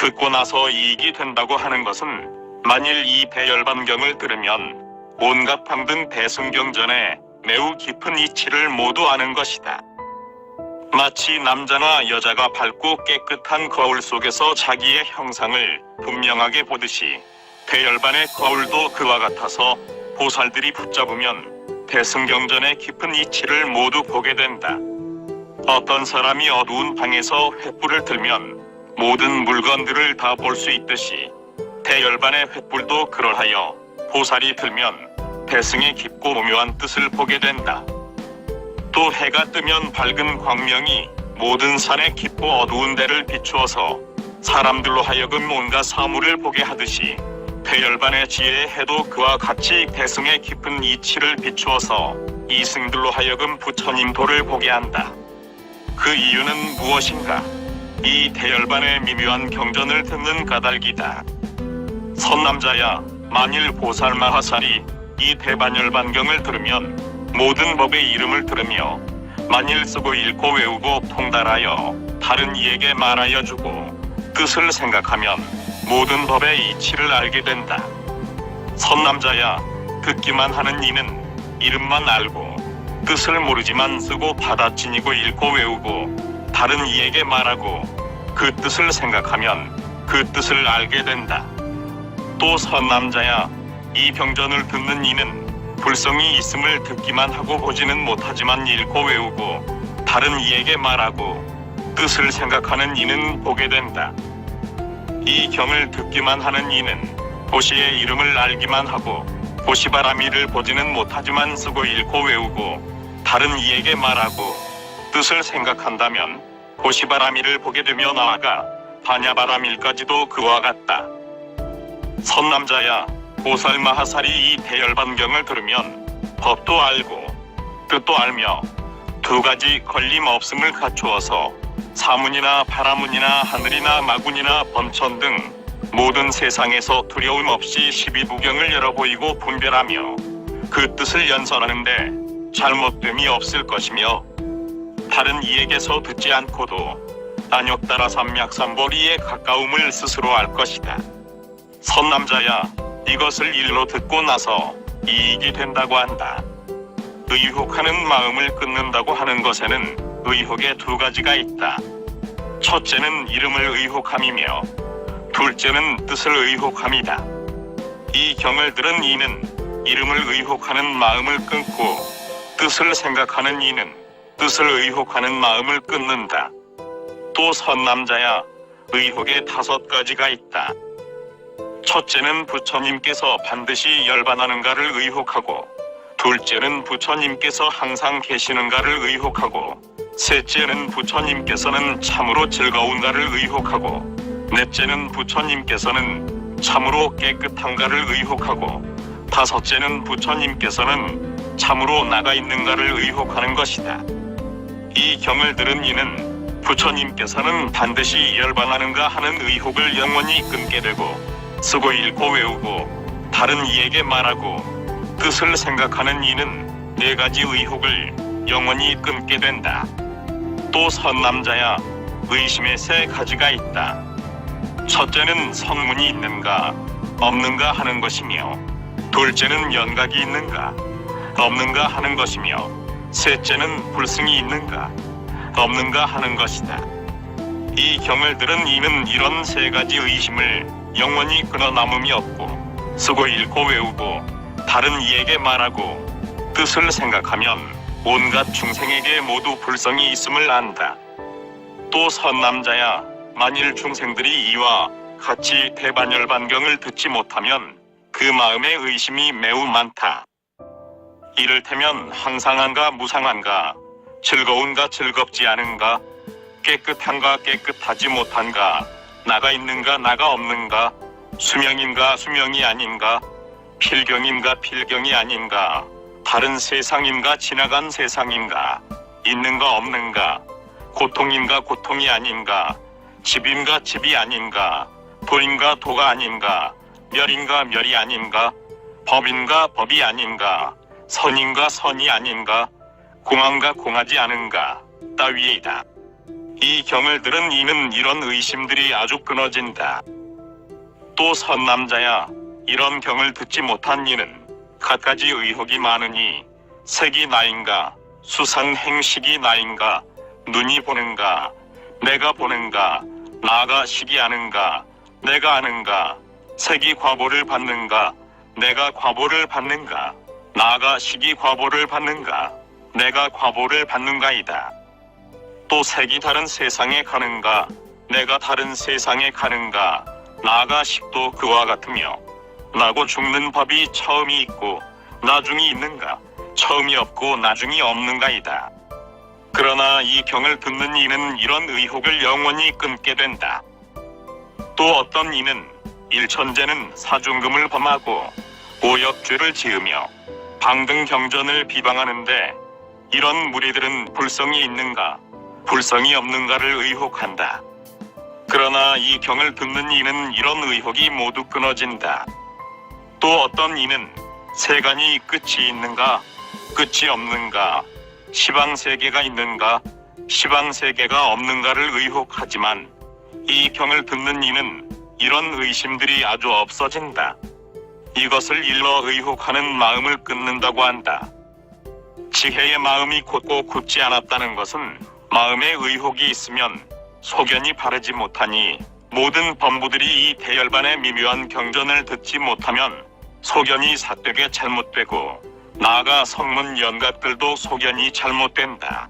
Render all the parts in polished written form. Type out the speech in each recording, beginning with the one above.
듣고 나서 이익이 된다고 하는 것은 만일 이 대열반경을 들으면 온갖 방등 대승경전에 매우 깊은 이치를 모두 아는 것이다. 마치 남자나 여자가 밝고 깨끗한 거울 속에서 자기의 형상을 분명하게 보듯이 대열반의 거울도 그와 같아서 보살들이 붙잡으면 대승경전의 깊은 이치를 모두 보게 된다. 어떤 사람이 어두운 방에서 횃불을 들면 모든 물건들을 다 볼 수 있듯이 대열반의 횃불도 그러하여 보살이 들면 대승의 깊고 오묘한 뜻을 보게 된다. 또 해가 뜨면 밝은 광명이 모든 산의 깊고 어두운 데를 비추어서 사람들로 하여금 온갖 사물을 보게 하듯이 대열반의 지혜의 해도 그와 같이 대승의 깊은 이치를 비추어서 이승들로 하여금 부처님 도를 보게 한다. 그 이유는 무엇인가? 이 대열반의 미묘한 경전을 듣는 까닭이다. 선남자야, 만일 보살 마하살이 이 대반열반경을 들으면 모든 법의 이름을 들으며 만일 쓰고 읽고 외우고 통달하여 다른 이에게 말하여 주고 뜻을 생각하면 모든 법의 이치를 알게 된다. 선남자야, 듣기만 하는 이는 이름만 알고 뜻을 모르지만 쓰고 받아지니고 읽고 외우고 다른 이에게 말하고 그 뜻을 생각하면 그 뜻을 알게 된다. 또 선남자야, 이 병전을 듣는 이는 불성이 있음을 듣기만 하고 보지는 못하지만 읽고 외우고 다른 이에게 말하고 뜻을 생각하는 이는 보게 된다. 이 경을 듣기만 하는 이는 보시의 이름을 알기만 하고 보시바라미를 보지는 못하지만 쓰고 읽고 외우고 다른 이에게 말하고 뜻을 생각한다면 보시바라미를 보게 되며 나아가 바냐바라밀까지도 그와 같다. 선남자야, 보살 마하살이 이 대열반경을 들으면 법도 알고 뜻도 알며 두 가지 걸림 없음을 갖추어서 사문이나 바라문이나 하늘이나 마군이나 범천 등 모든 세상에서 두려움 없이 12부경을 열어보이고 분별하며 그 뜻을 연설하는데 잘못됨이 없을 것이며 다른 이에게서 듣지 않고도 안욕따라 삼맥삼보리에 가까움을 스스로 알 것이다. 선남자야, 이것을 일로 듣고 나서 이익이 된다고 한다. 의혹하는 마음을 끊는다고 하는 것에는 의혹의 두 가지가 있다. 첫째는 이름을 의혹함이며 둘째는 뜻을 의혹함이다. 이 경을 들은 이는 이름을 의혹하는 마음을 끊고 뜻을 생각하는 이는 뜻을 의혹하는 마음을 끊는다. 또 선남자야, 의혹의 5가지가 있다. 첫째는 부처님께서 반드시 열반하는가를 의혹하고, 둘째는 부처님께서 항상 계시는가를 의혹하고, 셋째는 부처님께서는 참으로 즐거운가를 의혹하고, 넷째는 부처님께서는 참으로 깨끗한가를 의혹하고, 다섯째는 부처님께서는 참으로 나가 있는가를 의혹하는 것이다. 이 경을 들은 이는 부처님께서는 반드시 열반하는가 하는 의혹을 영원히 끊게 되고, 쓰고 읽고 외우고 다른 이에게 말하고 뜻을 생각하는 이는 4가지 의혹을 영원히 끊게 된다. 또 선남자야, 의심의 3가지가 있다. 첫째는 성문이 있는가 없는가 하는 것이며, 둘째는 연각이 있는가 없는가 하는 것이며, 셋째는 불승이 있는가 없는가 하는 것이다. 이 경을 들은 이는 이런 3가지 의심을 영원히 끊어 남음이 없고 쓰고 읽고 외우고 다른 이에게 말하고 뜻을 생각하면 온갖 중생에게 모두 불성이 있음을 안다. 또 선남자야, 만일 중생들이 이와 같이 대반열반경을 듣지 못하면 그 마음의 의심이 매우 많다. 이를테면 항상한가 무상한가, 즐거운가 즐겁지 않은가, 깨끗한가 깨끗하지 못한가, 나가 있는가 나가 없는가, 수명인가 수명이 아닌가, 필경인가 필경이 아닌가, 다른 세상인가 지나간 세상인가, 있는가 없는가, 고통인가 고통이 아닌가, 집인가 집이 아닌가, 도인가 도가 아닌가, 멸인가 멸이 아닌가, 법인가 법이 아닌가, 선인가 선이 아닌가, 공한가 공하지 않은가 따위이다. 이 경을 들은 이는 이런 의심들이 아주 끊어진다. 또 선남자야, 이런 경을 듣지 못한 이는 갖가지 의혹이 많으니 색이 나인가, 수상 행식이 나인가, 눈이 보는가, 내가 보는가, 나가 시기하는가, 내가 아는가, 색이 과보를 받는가, 내가 과보를 받는가, 나가 시기 과보를 받는가, 내가 과보를 받는가이다. 또 색이 다른 세상에 가는가, 내가 다른 세상에 가는가, 나가 식도 그와 같으며, 나고 죽는 법이 처음이 있고 나중이 있는가, 처음이 없고 나중이 없는가이다. 그러나 이 경을 듣는 이는 이런 의혹을 영원히 끊게 된다. 또 어떤 이는 일천재는 사중금을 범하고 오역죄를 지으며 방등경전을 비방하는데 이런 무리들은 불성이 있는가, 불성이 없는가를 의혹한다. 그러나 이 경을 듣는 이는 이런 의혹이 모두 끊어진다. 또 어떤 이는 세간이 끝이 있는가, 끝이 없는가, 시방세계가 있는가, 시방세계가 없는가를 의혹하지만 이 경을 듣는 이는 이런 의심들이 아주 없어진다. 이것을 일러 의혹하는 마음을 끊는다고 한다. 지혜의 마음이 곧고 굳지 않았다는 것은 마음에 의혹이 있으면 소견이 바르지 못하니 모든 범부들이 이 대열반의 미묘한 경전을 듣지 못하면 소견이 삿되게 잘못되고 나아가 성문 연각들도 소견이 잘못된다.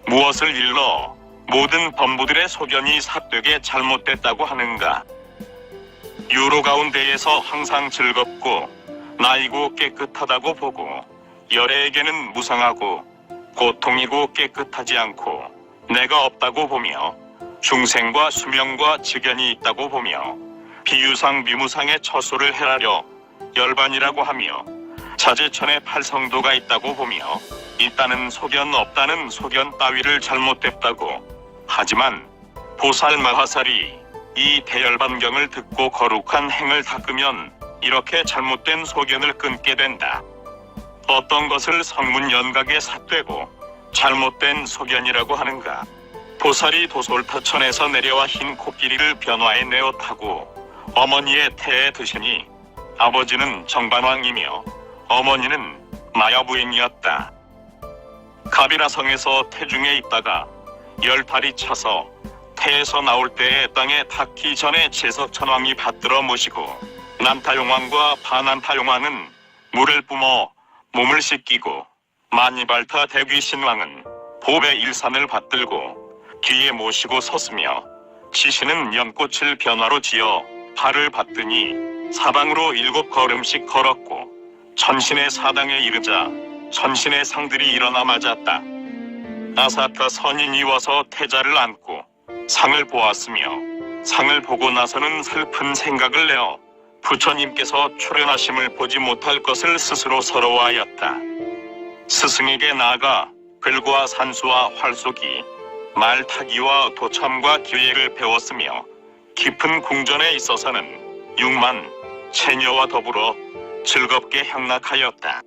무엇을 일러 모든 범부들의 소견이 삿되게 잘못됐다고 하는가? 유로 가운데에서 항상 즐겁고 나이고 깨끗하다고 보고 열애에게는 무상하고 고통이고 깨끗하지 않고 내가 없다고 보며 중생과 수명과 직연이 있다고 보며 비유상 미무상의 처소를 헤아려 열반이라고 하며 자제천의 팔성도가 있다고 보며 있다는 소견 없다는 소견 따위를 잘못됐다고 하지만 보살 마하살이 이 대열반경을 듣고 거룩한 행을 닦으면 이렇게 잘못된 소견을 끊게 된다. 어떤 것을 성문 연각에 삿되고 잘못된 소견이라고 하는가? 보살이 도솔타천에서 내려와 흰 코끼리를 변화에 내어 타고 어머니의 태에 드시니 아버지는 정반왕이며 어머니는 마야부인이었다. 가비라성에서 태중에 있다가 열달이 차서 태에서 나올 때에 땅에 닿기 전에 제석천왕이 받들어 모시고 난타용왕과 바난타용왕은 물을 뿜어 몸을 씻기고 만이발타 대귀신왕은 보배 일산을 받들고 뒤에 모시고 섰으며 지시는 연꽃을 변화로 지어 발을 받드니 사방으로 7걸음씩 걸었고 천신의 사당에 이르자 천신의 상들이 일어나 맞았다. 아사카 선인이 와서 태자를 안고 상을 보았으며 상을 보고 나서는 슬픈 생각을 내어 부처님께서 출현하심을 보지 못할 것을 스스로 서러워하였다. 스승에게 나아가 글과 산수와 활쏘기, 말타기와 도참과 기회를 배웠으며 깊은 궁전에 있어서는 6만 체녀와 더불어 즐겁게 향락하였다.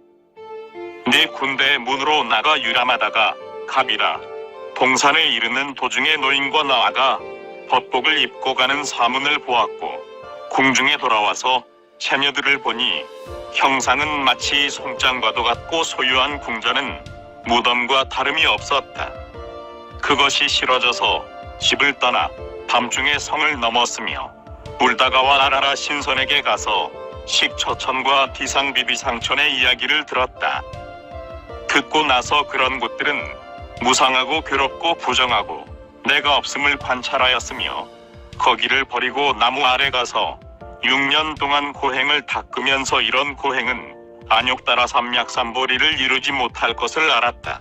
네 군대의 문으로 나가 유람하다가 갑이라 동산에 이르는 도중에 노인과 나아가 법복을 입고 가는 사문을 보았고 궁중에 돌아와서 처녀들을 보니 형상은 마치 송장과도 같고 소유한 궁전은 무덤과 다름이 없었다. 그것이 싫어져서 집을 떠나 밤중에 성을 넘었으며 울다가와 나라라 신선에게 가서 식처천과 비상비비상천의 이야기를 들었다. 듣고 나서 그런 곳들은 무상하고 괴롭고 부정하고 내가 없음을 관찰하였으며 거기를 버리고 나무 아래 가서 6년 동안 고행을 닦으면서 이런 고행은 안욕따라 삼약삼보리를 이루지 못할 것을 알았다.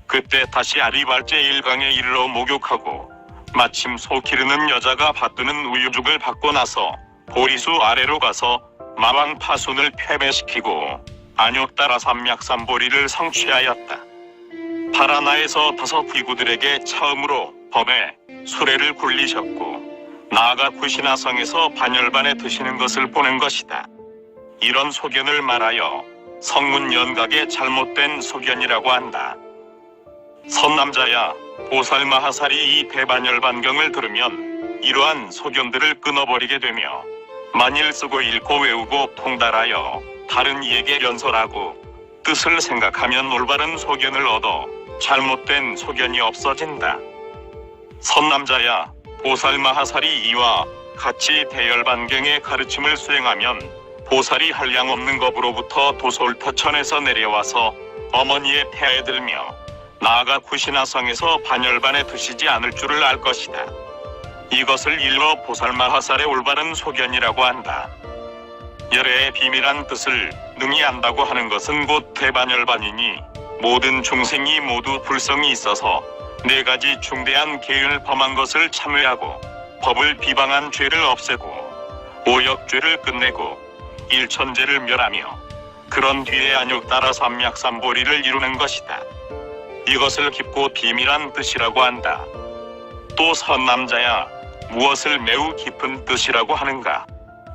그때 다시 아리발제 일강에 이르러 목욕하고 마침 소 기르는 여자가 받드는 우유죽을 받고 나서 보리수 아래로 가서 마왕 파손을 패배시키고 안욕따라 삼약삼보리를 성취하였다. 파라나에서 5 귀구들에게 처음으로 법에 수레를 굴리셨고 나아가 구시나성에서 반열반에 드시는 것을 보는 것이다. 이런 소견을 말하여 성문 연각의 잘못된 소견이라고 한다. 선남자야, 보살마하살이 이 대반열반경을 들으면 이러한 소견들을 끊어버리게 되며 만일 쓰고 읽고 외우고 통달하여 다른 이에게 연설하고 뜻을 생각하면 올바른 소견을 얻어 잘못된 소견이 없어진다. 선남자야, 보살마하살이 이와 같이 대열반경의 가르침을 수행하면 보살이 한량 없는 겁으로부터 도솔터천에서 내려와서 어머니의 태에 들며 나아가 구시나성에서 반열반에 드시지 않을 줄을 알 것이다. 이것을 일러 보살마하살의 올바른 소견이라고 한다. 열애의 비밀한 뜻을 능히 안다고 하는 것은 곧 대반열반이니 모든 중생이 모두 불성이 있어서 네 가지 중대한 계율을 범한 것을 참회하고 법을 비방한 죄를 없애고 오역죄를 끝내고 일천죄를 멸하며 그런 뒤에 안욕 따라 삼약삼보리를 이루는 것이다. 이것을 깊고 비밀한 뜻이라고 한다. 또 선남자야, 무엇을 매우 깊은 뜻이라고 하는가?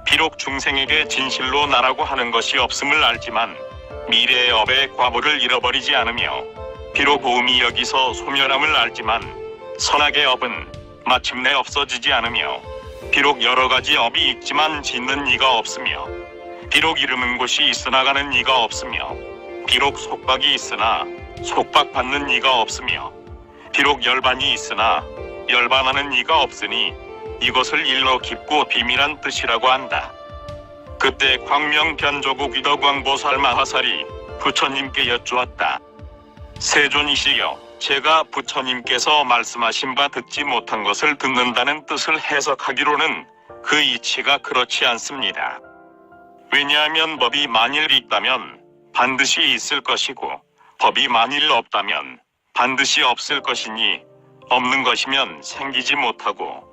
비록 중생에게 진실로 나라고 하는 것이 없음을 알지만 미래의 업의 과보를 잃어버리지 않으며 비록 오음이 여기서 소멸함을 알지만 선악의 업은 마침내 없어지지 않으며 비록 여러 가지 업이 있지만 짓는 이가 없으며 비록 이름은 곳이 있으나 가는 이가 없으며 비록 속박이 있으나 속박받는 이가 없으며 비록 열반이 있으나 열반하는 이가 없으니 이것을 일러 깊고 비밀한 뜻이라고 한다. 그때 광명변조국 위덕왕보살마하살이 부처님께 여쭈었다. 세존이시여, 제가 부처님께서 말씀하신 바 듣지 못한 것을 듣는다는 뜻을 해석하기로는 그 이치가 그렇지 않습니다. 왜냐하면 법이 만일 있다면 반드시 있을 것이고 법이 만일 없다면 반드시 없을 것이니 없는 것이면 생기지 못하고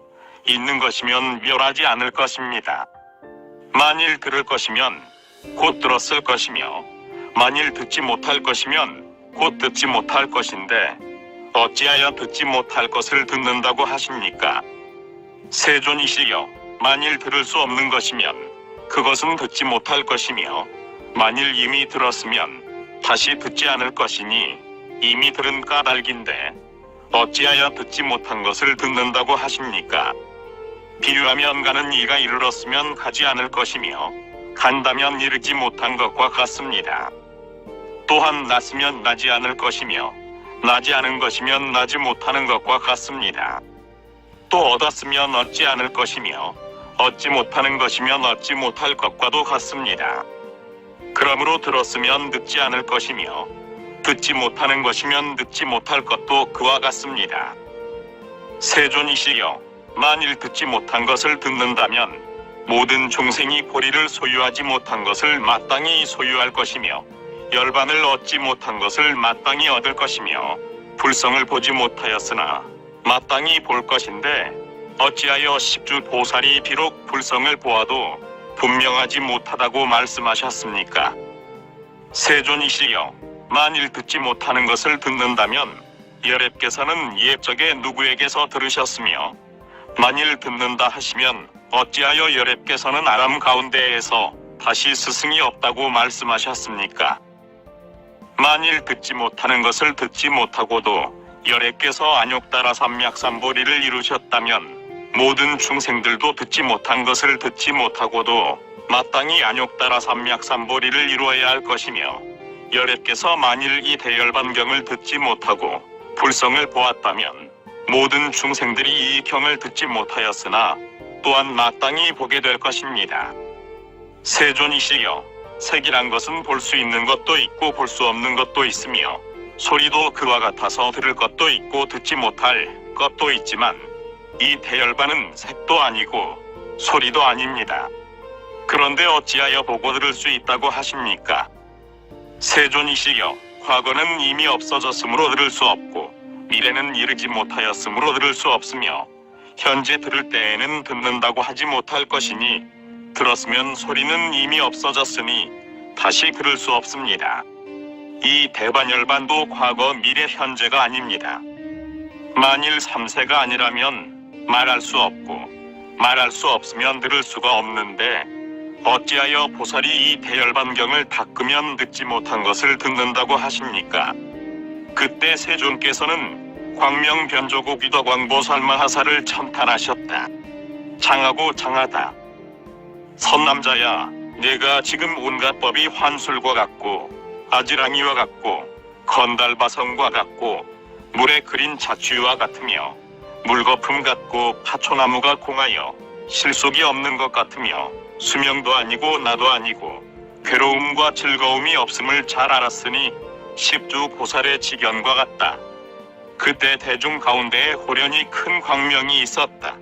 있는 것이면 멸하지 않을 것입니다. 만일 들을 것이면 곧 들었을 것이며 만일 듣지 못할 것이면 곧 듣지 못할 것인데 어찌하여 듣지 못할 것을 듣는다고 하십니까? 세존이시여, 만일 들을 수 없는 것이면 그것은 듣지 못할 것이며 만일 이미 들었으면 다시 듣지 않을 것이니 이미 들은 까닭인데 어찌하여 듣지 못한 것을 듣는다고 하십니까? 비유하면 가는 이가 이르렀으면 가지 않을 것이며 간다면 이르지 못한 것과 같습니다. 또한 났으면 나지 않을 것이며 나지 않은 것이면 나지 못하는 것과 같습니다. 또 얻었으면 얻지 않을 것이며 얻지 못하는 것이면 얻지 못할 것과도 같습니다. 그러므로 들었으면 듣지 않을 것이며 듣지 못하는 것이면 듣지 못할 것도 그와 같습니다. 세존이시여, 만일 듣지 못한 것을 듣는다면 모든 중생이 보리를 소유하지 못한 것을 마땅히 소유할 것이며 열반을 얻지 못한 것을 마땅히 얻을 것이며 불성을 보지 못하였으나 마땅히 볼 것인데 어찌하여 십주 보살이 비록 불성을 보아도 분명하지 못하다고 말씀하셨습니까? 세존이시여, 만일 듣지 못하는 것을 듣는다면 열애께서는 옛적에 누구에게서 들으셨으며 만일 듣는다 하시면 어찌하여 열애께서는 아람 가운데에서 다시 스승이 없다고 말씀하셨습니까? 만일 듣지 못하는 것을 듣지 못하고도 열애께서 안욕 따라 삼약삼보리를 이루셨다면 모든 중생들도 듣지 못한 것을 듣지 못하고도 마땅히 안욕 따라 삼약삼보리를 이루어야 할 것이며 열애께서 만일 이 대열반경을 듣지 못하고 불성을 보았다면 모든 중생들이 이 경을 듣지 못하였으나 또한 마땅히 보게 될 것입니다. 세존이시여, 색이란 것은 볼 수 있는 것도 있고 볼 수 없는 것도 있으며 소리도 그와 같아서 들을 것도 있고 듣지 못할 것도 있지만 이 대열반은 색도 아니고 소리도 아닙니다. 그런데 어찌하여 보고 들을 수 있다고 하십니까? 세존이시여, 과거는 이미 없어졌으므로 들을 수 없고 미래는 이르지 못하였으므로 들을 수 없으며 현재 들을 때에는 듣는다고 하지 못할 것이니 들었으면 소리는 이미 없어졌으니 다시 들을 수 없습니다. 이 대반열반도 과거 미래 현재가 아닙니다. 만일 3세가 아니라면 말할 수 없고 말할 수 없으면 들을 수가 없는데 어찌하여 보살이 이 대열반경을 닦으면 듣지 못한 것을 듣는다고 하십니까? 그때 세존께서는 광명 변조국 위덕왕보살 마하사를 첨탄하셨다. 장하고 장하다. 선남자야, 내가 지금 온갖 법이 환술과 같고 아지랑이와 같고 건달바성과 같고 물에 그린 자취와 같으며 물거품 같고 파초나무가 공하여 실속이 없는 것 같으며 수명도 아니고 나도 아니고 괴로움과 즐거움이 없음을 잘 알았으니 십주 보살의 지견과 같다. 그때 대중 가운데에 호련히 큰 광명이 있었다.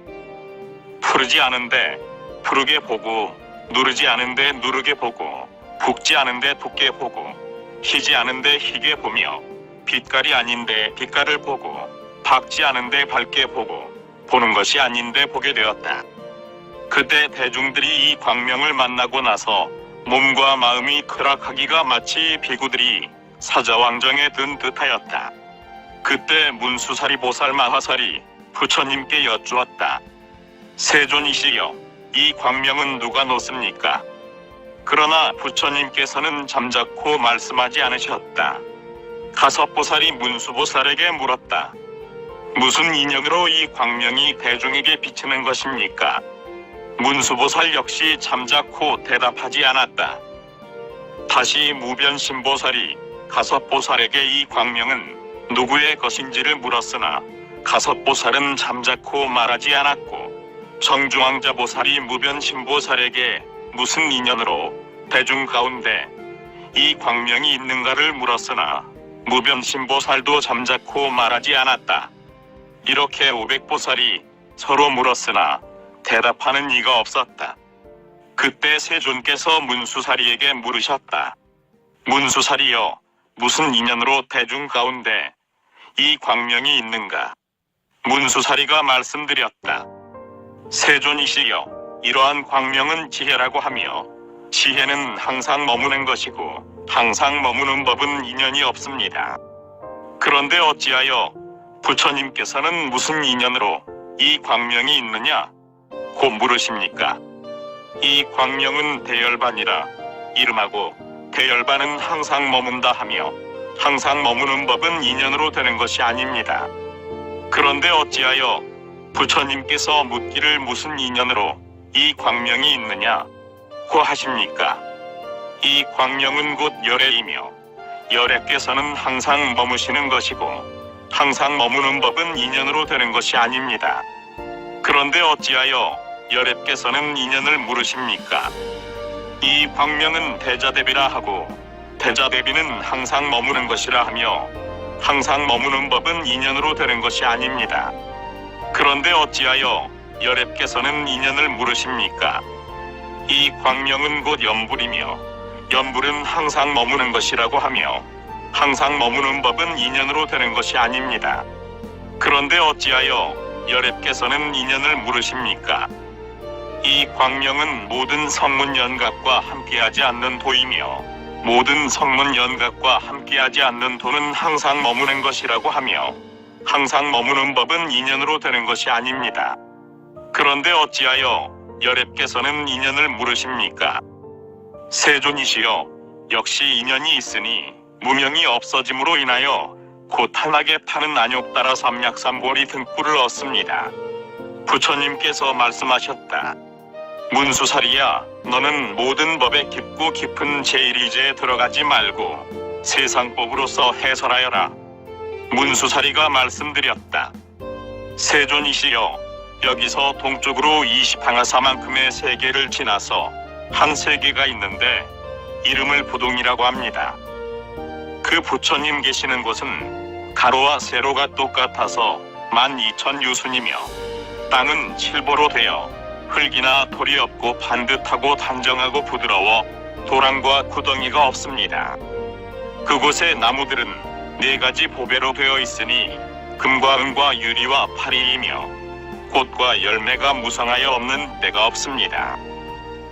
푸르지 않은데 푸르게 보고, 누르지 않은데 누르게 보고, 붓지 않은데 붓게 보고, 희지 않은데 희게 보며, 빛깔이 아닌데 빛깔을 보고, 밝지 않은데 밝게 보고, 보는 것이 아닌데 보게 되었다. 그때 대중들이 이 광명을 만나고 나서 몸과 마음이 쾌락하기가 마치 비구들이 사자왕정에 든 듯하였다. 그때 문수사리 보살 마하살이 부처님께 여쭈었다. 세존이시여, 이 광명은 누가 놓습니까? 그러나 부처님께서는 잠자코 말씀하지 않으셨다. 가섭보살이 문수보살에게 물었다. 무슨 인연으로 이 광명이 대중에게 비치는 것입니까? 문수보살 역시 잠자코 대답하지 않았다. 다시 무변신보살이 가섭보살에게 이 광명은 누구의 것인지를 물었으나 가섭보살은 잠자코 말하지 않았고, 정중앙자보살이 무변신보살에게 무슨 인연으로 대중 가운데 이 광명이 있는가를 물었으나 무변신보살도 잠자코 말하지 않았다. 이렇게 500보살이 서로 물었으나 대답하는 이가 없었다. 그때 세존께서 문수사리에게 물으셨다. 문수사리여, 무슨 인연으로 대중 가운데 이 광명이 있는가? 문수사리가 말씀드렸다. 세존이시여, 이러한 광명은 지혜라고 하며 지혜는 항상 머무는 것이고 항상 머무는 법은 인연이 없습니다. 그런데 어찌하여 부처님께서는 무슨 인연으로 이 광명이 있느냐 고 물으십니까? 이 광명은 대열반이라 이름하고 대열반은 항상 머문다 하며 항상 머무는 법은 인연으로 되는 것이 아닙니다. 그런데 어찌하여 부처님께서 묻기를 무슨 인연으로 이 광명이 있느냐 고 하십니까? 이 광명은 곧 열애이며 열애께서는 항상 머무시는 것이고 항상 머무는 법은 인연으로 되는 것이 아닙니다. 그런데 어찌하여 열애께서는 인연을 물으십니까? 이 광명은 대자대비라 하고 대자대비는 항상 머무는 것이라 하며 항상 머무는 법은 인연으로 되는 것이 아닙니다. 그런데 어찌하여 열애께서는 인연을 물으십니까? 이 광명은 곧 연불이며 연불은 항상 머무는 것이라고 하며 항상 머무는 법은 인연으로 되는 것이 아닙니다. 그런데 어찌하여 열애께서는 인연을 물으십니까? 이 광명은 모든 성문연각과 함께하지 않는 도이며 모든 성문연각과 함께하지 않는 도는 항상 머무는 것이라고 하며 항상 머무는 법은 인연으로 되는 것이 아닙니다. 그런데 어찌하여 열애께서는 인연을 물으십니까? 세존이시여, 역시 인연이 있으니 무명이 없어짐으로 인하여 고탄하게 타는 안욕따라 삼약삼보리 등불을 얻습니다. 부처님께서 말씀하셨다. 문수사리야, 너는 모든 법에 깊고 깊은 제1이제에 들어가지 말고 세상법으로서 해설하여라. 문수사리가 말씀드렸다. 세존이시여, 여기서 동쪽으로 20항아사만큼의 세계를 지나서 한 세계가 있는데 이름을 부동이라고 합니다. 그 부처님 계시는 곳은 가로와 세로가 똑같아서 12,000유순이며 땅은 칠보로 되어 흙이나 돌이 없고 반듯하고 단정하고 부드러워 도랑과 구덩이가 없습니다. 그곳의 나무들은 4가지 보배로 되어 있으니 금과 은과 유리와 파리이며 꽃과 열매가 무성하여 없는 때가 없습니다.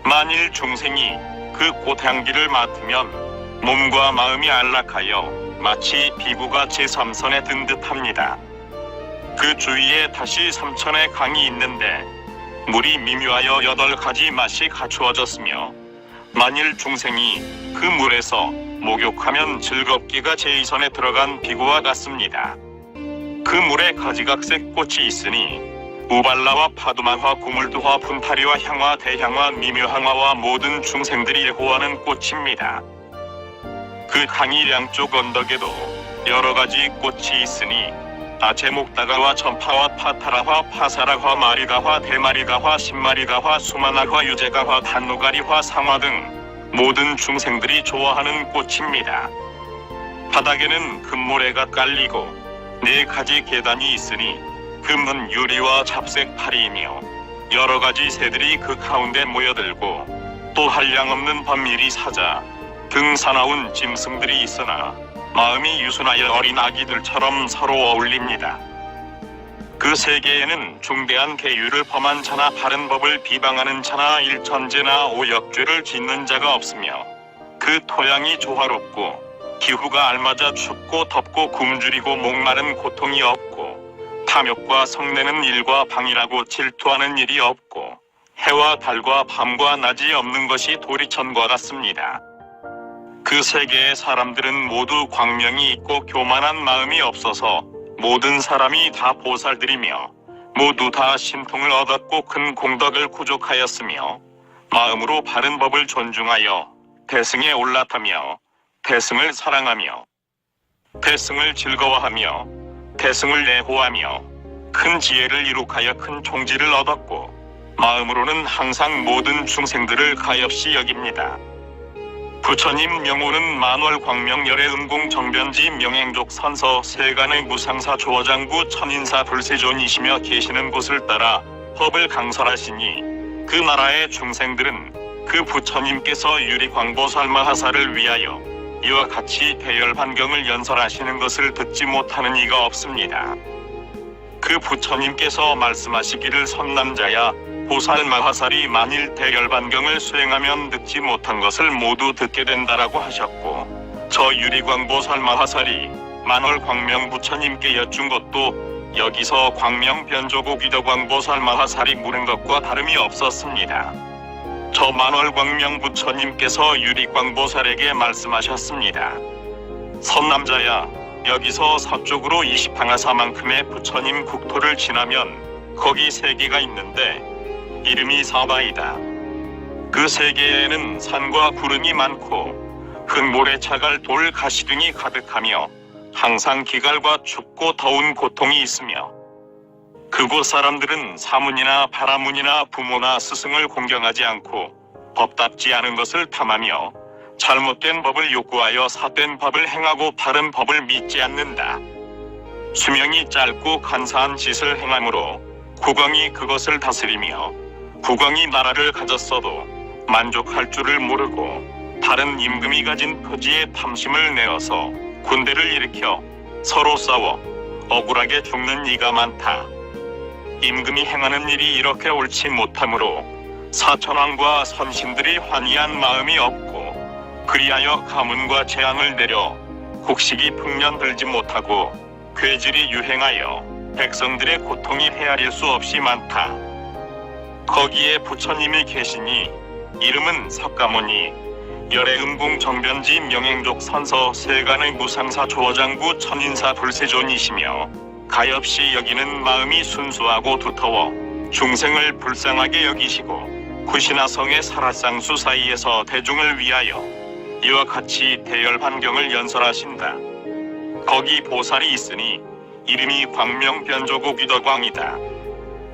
만일 중생이 그 꽃향기를 맡으면 몸과 마음이 안락하여 마치 비구가 제3선에 든 듯합니다. 그 주위에 다시 3천의 강이 있는데 물이 미묘하여 8가지 맛이 갖추어졌으며 만일 중생이 그 물에서 목욕하면 즐겁기가 제2선에 들어간 비구와 같습니다. 그 물에 가지각색 꽃이 있으니 우발라와 파두만화, 구물두화, 분파리와 향화, 대향화, 미묘향화와 모든 중생들이 예호하는 꽃입니다. 그 강이 양쪽 언덕에도 여러 가지 꽃이 있으니 아제목다가와 전파와 파타라화, 파사라화, 마리가화, 대마리가화, 신마리가화, 수마나화, 유제가화, 단노가리화, 상화 등 모든 중생들이 좋아하는 꽃입니다. 바닥에는 금모래가 깔리고 4가지 계단이 있으니 금은 유리와 잡색 파리이며 여러 가지 새들이 그 가운데 모여들고 또 한량없는 밤일이 사자 등 사나운 짐승들이 있으나 마음이 유순하여 어린 아기들처럼 서로 어울립니다. 그 세계에는 중대한 계율을 범한 자나 바른 법을 비방하는 자나 일천죄나 오역죄를 짓는 자가 없으며 그 토양이 조화롭고 기후가 알맞아 춥고 덥고 굶주리고 목마른 고통이 없고 탐욕과 성내는 일과 방이라고 질투하는 일이 없고 해와 달과 밤과 낮이 없는 것이 도리천과 같습니다. 그 세계의 사람들은 모두 광명이 있고 교만한 마음이 없어서 모든 사람이 다 보살들이며 모두 다 신통을 얻었고 큰 공덕을 구족하였으며 마음으로 바른 법을 존중하여 대승에 올라타며 대승을 사랑하며 대승을 즐거워하며 대승을 내호하며 큰 지혜를 이룩하여 큰 총지를 얻었고 마음으로는 항상 모든 중생들을 가엾이 여깁니다. 부처님 명호는 만월 광명 열애 음공 정변지 명행족 선서 세간의 무상사 조어장구 천인사 불세존이시며 계시는 곳을 따라 법을 강설하시니 그 나라의 중생들은 그 부처님께서 유리광보살마하사를 위하여 이와 같이 대열반경을 연설하시는 것을 듣지 못하는 이가 없습니다. 그 부처님께서 말씀하시기를 선남자야 보살마하살이 만일 대열반경을 수행하면 듣지 못한 것을 모두 듣게 된다라고 하셨고 저 유리광보살마하살이 만월광명 부처님께 여쭌 것도 여기서 광명변조고 귀덕광보살마하살이 물은 것과 다름이 없었습니다. 저 만월광명 부처님께서 유리광보살에게 말씀하셨습니다. 선남자야, 여기서 서쪽으로 20항아사만큼의 부처님 국토를 지나면 거기 세계가 있는데 이름이 사바이다. 그 세계에는 산과 구름이 많고 흙모래 자갈 돌 가시 등이 가득하며 항상 기갈과 춥고 더운 고통이 있으며 그곳 사람들은 사문이나 바라문이나 부모나 스승을 공경하지 않고 법답지 않은 것을 탐하며 잘못된 법을 욕구하여 삿된 법을 행하고 바른 법을 믿지 않는다. 수명이 짧고 간사한 짓을 행함으로 국왕이 그것을 다스리며 국왕이 나라를 가졌어도 만족할 줄을 모르고 다른 임금이 가진 토지에 탐심을 내어서 군대를 일으켜 서로 싸워 억울하게 죽는 이가 많다. 임금이 행하는 일이 이렇게 옳지 못하므로 사천왕과 선신들이 환희한 마음이 없고 그리하여 가문과 재앙을 내려 곡식이 풍년 들지 못하고 괴질이 유행하여 백성들의 고통이 헤아릴 수 없이 많다. 거기에 부처님이 계시니 이름은 석가모니 열애음공 정변지 명행족 선서 세간의 무상사 조어장구 천인사 불세존이시며 가엾이 여기는 마음이 순수하고 두터워 중생을 불쌍하게 여기시고 구시나성의 사라쌍수 사이에서 대중을 위하여 이와 같이 대열반경을 연설하신다. 거기 보살이 있으니 이름이 광명변조고 귀덕왕이다.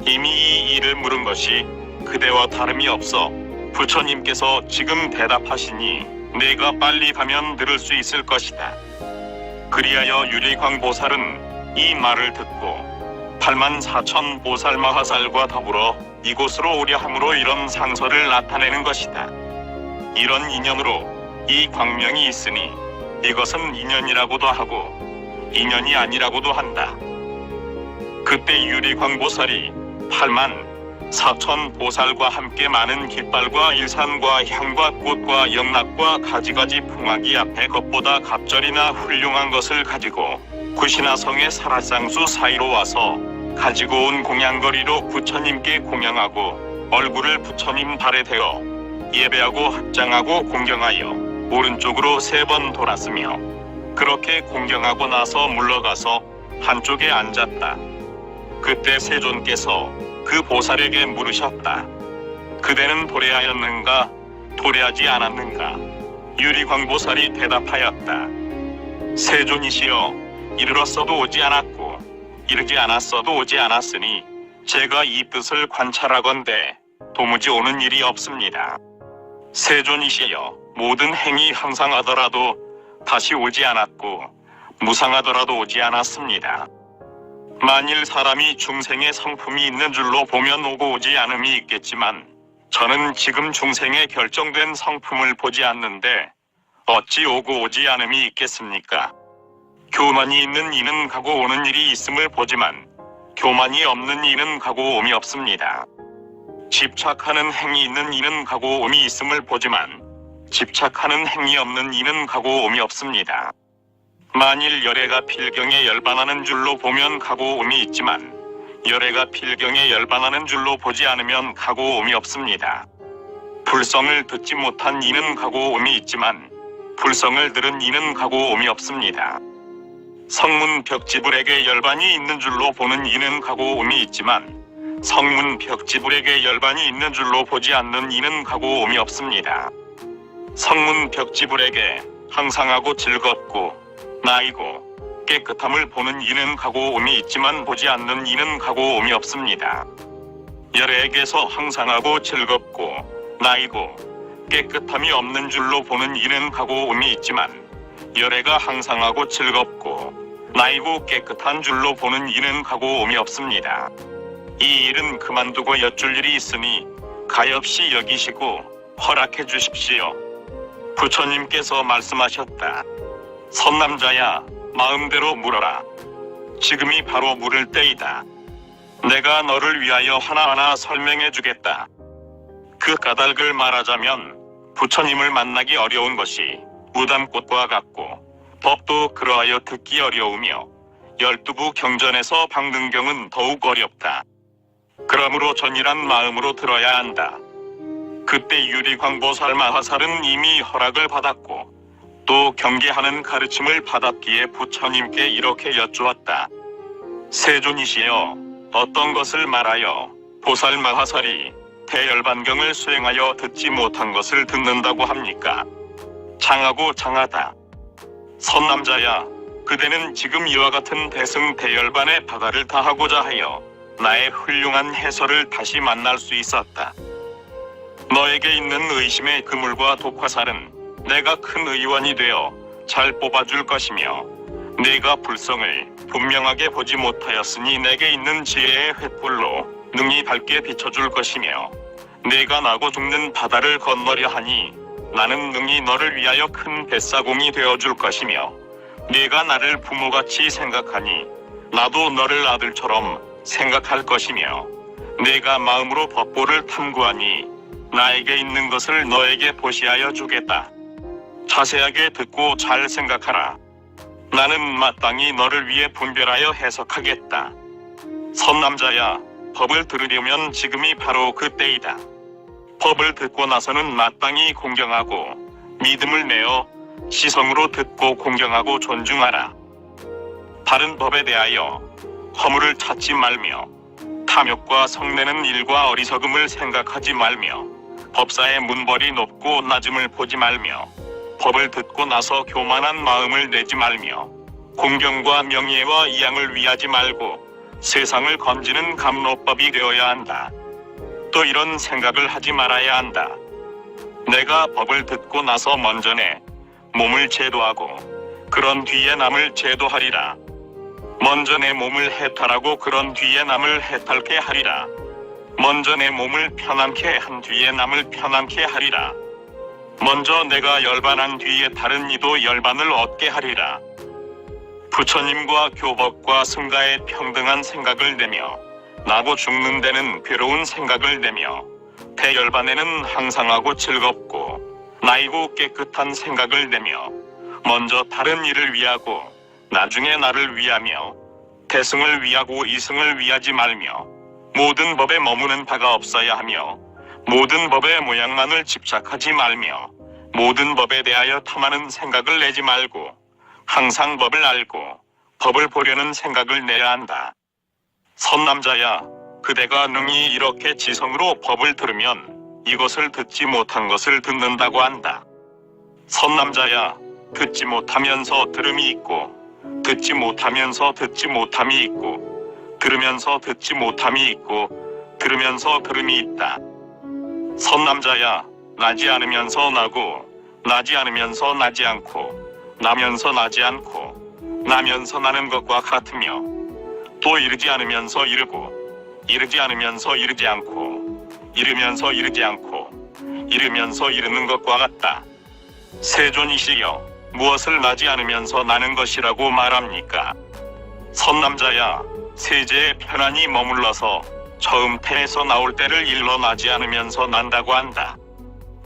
이미 이 일을 물은 것이 그대와 다름이 없어 부처님께서 지금 대답하시니 내가 빨리 가면 들을 수 있을 것이다. 그리하여 유리광보살은 이 말을 듣고 84,000 보살마하살과 더불어 이곳으로 오려 함으로 이런 상서를 나타내는 것이다. 이런 인연으로 이 광명이 있으니 이것은 인연이라고도 하고 인연이 아니라고도 한다. 그때 유리광보살이 84,000 보살과 함께 많은 깃발과 일산과 향과 꽃과 영락과 가지가지 풍악이 앞에 것보다 갑절이나 훌륭한 것을 가지고 구시나성의 사라쌍수 사이로 와서 가지고 온 공양거리로 부처님께 공양하고 얼굴을 부처님 발에 대어 예배하고 합장하고 공경하여 오른쪽으로 3번 돌았으며 그렇게 공경하고 나서 물러가서 한쪽에 앉았다. 그때 세존께서 그 보살에게 물으셨다. 그대는 도래하였는가 도래하지 않았는가? 유리광보살이 대답하였다. 세존이시여, 이르렀어도 오지 않았고 이르지 않았어도 오지 않았으니 제가 이 뜻을 관찰하건대 도무지 오는 일이 없습니다. 세존이시여, 모든 행이 항상하더라도 다시 오지 않았고 무상하더라도 오지 않았습니다. 만일 사람이 중생의 성품이 있는 줄로 보면 오고 오지 않음이 있겠지만 저는 지금 중생의 결정된 성품을 보지 않는데 어찌 오고 오지 않음이 있겠습니까? 교만이 있는 이는 가고 오는 일이 있음을 보지만 교만이 없는 이는 가고 옴이 없습니다. 집착하는 행이 있는 이는 가고 옴이 있음을 보지만 집착하는 행이 없는 이는 가고 옴이 없습니다. 만일 열애가 필경에 열반하는 줄로 보면 가고 옴이 있지만 열애가 필경에 열반하는 줄로 보지 않으면 가고 옴이 없습니다. 불성을 듣지 못한 이는 가고 옴이 있지만 불성을 들은 이는 가고 옴이 없습니다. 성문 벽지불에게 열반이 있는 줄로 보는 이는 가고 옴이 있지만 성문 벽지불에게 열반이 있는 줄로 보지 않는 이는 가고 옴이 없습니다. 성문 벽지불에게 항상하고 즐겁고 나이고 깨끗함을 보는 이는 가고 옴이 있지만 보지 않는 이는 가고 옴이 없습니다. 열애에게서 항상하고 즐겁고 나이고 깨끗함이 없는 줄로 보는 이는 가고 옴이 있지만 열애가 항상하고 즐겁고 나이고 깨끗한 줄로 보는 이는 가고 옴이 없습니다. 이 일은 그만두고 여쭐 일이 있으니 가엾이 여기시고 허락해 주십시오. 부처님께서 말씀하셨다. 선남자야, 마음대로 물어라. 지금이 바로 물을 때이다. 내가 너를 위하여 하나하나 설명해 주겠다. 그 까닭을 말하자면 부처님을 만나기 어려운 것이 무담꽃과 같고 법도 그러하여 듣기 어려우며 12부 경전에서 방등경은 더욱 어렵다. 그러므로 전이란 마음으로 들어야 한다. 그때 유리광보살 마하살은 이미 허락을 받았고 또 경계하는 가르침을 받았기에 부처님께 이렇게 여쭈었다. 세존이시여, 어떤 것을 말하여 보살 마하살이 대열반경을 수행하여 듣지 못한 것을 듣는다고 합니까? 장하고 장하다. 선남자야, 그대는 지금 이와 같은 대승 대열반의 바다를 다하고자 하여 나의 훌륭한 해설을 다시 만날 수 있었다. 너에게 있는 의심의 그물과 독화살은 내가 큰 의원이 되어 잘 뽑아줄 것이며 네가 불성을 분명하게 보지 못하였으니 내게 있는 지혜의 횃불로 능히 밝게 비춰줄 것이며 네가 나고 죽는 바다를 건너려 하니 나는 능히 너를 위하여 큰 뱃사공이 되어줄 것이며 네가 나를 부모같이 생각하니 나도 너를 아들처럼 생각할 것이며 네가 마음으로 법보를 탐구하니 나에게 있는 것을 너에게 보시하여 주겠다. 자세하게 듣고 잘 생각하라. 나는 마땅히 너를 위해 분별하여 해석하겠다. 선남자야, 법을 들으려면 지금이 바로 그때이다. 법을 듣고 나서는 마땅히 공경하고 믿음을 내어 시성으로 듣고 공경하고 존중하라. 다른 법에 대하여 허물을 찾지 말며 탐욕과 성내는 일과 어리석음을 생각하지 말며 법사의 문벌이 높고 낮음을 보지 말며 법을 듣고 나서 교만한 마음을 내지 말며 공경과 명예와 이양을 위하지 말고 세상을 건지는 감로법이 되어야 한다. 또 이런 생각을 하지 말아야 한다. 내가 법을 듣고 나서 먼저 내 몸을 제도하고 그런 뒤에 남을 제도하리라. 먼저 내 몸을 해탈하고 그런 뒤에 남을 해탈케 하리라. 먼저 내 몸을 편안케 한 뒤에 남을 편안케 하리라. 먼저 내가 열반한 뒤에 다른 이도 열반을 얻게 하리라. 부처님과 교법과 승가에 평등한 생각을 내며 나고 죽는 데는 괴로운 생각을 내며 대열반에는 항상하고 즐겁고 나이고 깨끗한 생각을 내며 먼저 다른 이를 위하고 나중에 나를 위하며 대승을 위하고 이승을 위하지 말며 모든 법에 머무는 바가 없어야 하며 모든 법의 모양만을 집착하지 말며 모든 법에 대하여 탐하는 생각을 내지 말고 항상 법을 알고 법을 보려는 생각을 내야 한다. 선남자야, 그대가 능히 이렇게 지성으로 법을 들으면 이것을 듣지 못한 것을 듣는다고 한다. 선남자야, 듣지 못하면서 들음이 있고 듣지 못하면서 듣지 못함이 있고 들으면서 듣지 못함이 있고 들으면서 들음이 있다. 선남자야, 나지 않으면서 나고 나지 않으면서 나지 않고 나면서 나지 않고 나면서 나는 것과 같으며 또 이르지 않으면서 이르고 이르지 않으면서 이르지 않고 이르면서 이르지 않고 이르면서 이르는 것과 같다. 세존이시여, 무엇을 나지 않으면서 나는 것이라고 말합니까? 선남자야, 세제에 편안히 머물러서 처음 태에서 나올 때를 일러 나지 않으면서 난다고 한다.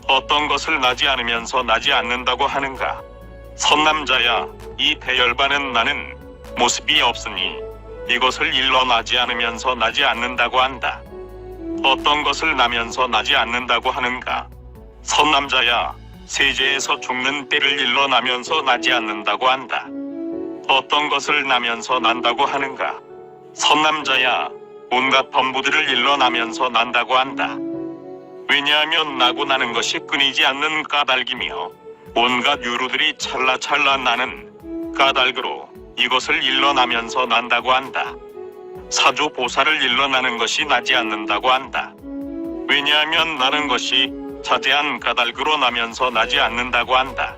어떤 것을 나지 않으면서 나지 않는다고 하는가? 선남자야, 이 대열반은 나는 모습이 없으니 이것을 일러 나지 않으면서 나지 않는다고 한다. 어떤 것을 나면서 나지 않는다고 하는가? 선남자야, 세제에서 죽는 때를 일러 나면서 나지 않는다고 한다. 어떤 것을 나면서 난다고 하는가? 선남자야, 온갖 범부들을 일러 나면서 난다고 한다. 왜냐하면 나고 나는 것이 끊이지 않는 까닭이며 온갖 유루들이 찰나찰나 나는 까닭으로 이것을 일러 나면서 난다고 한다. 사주 보살을 일러 나는 것이 나지 않는다고 한다. 왜냐하면 나는 것이 자제한 까닭으로 나면서 나지 않는다고 한다.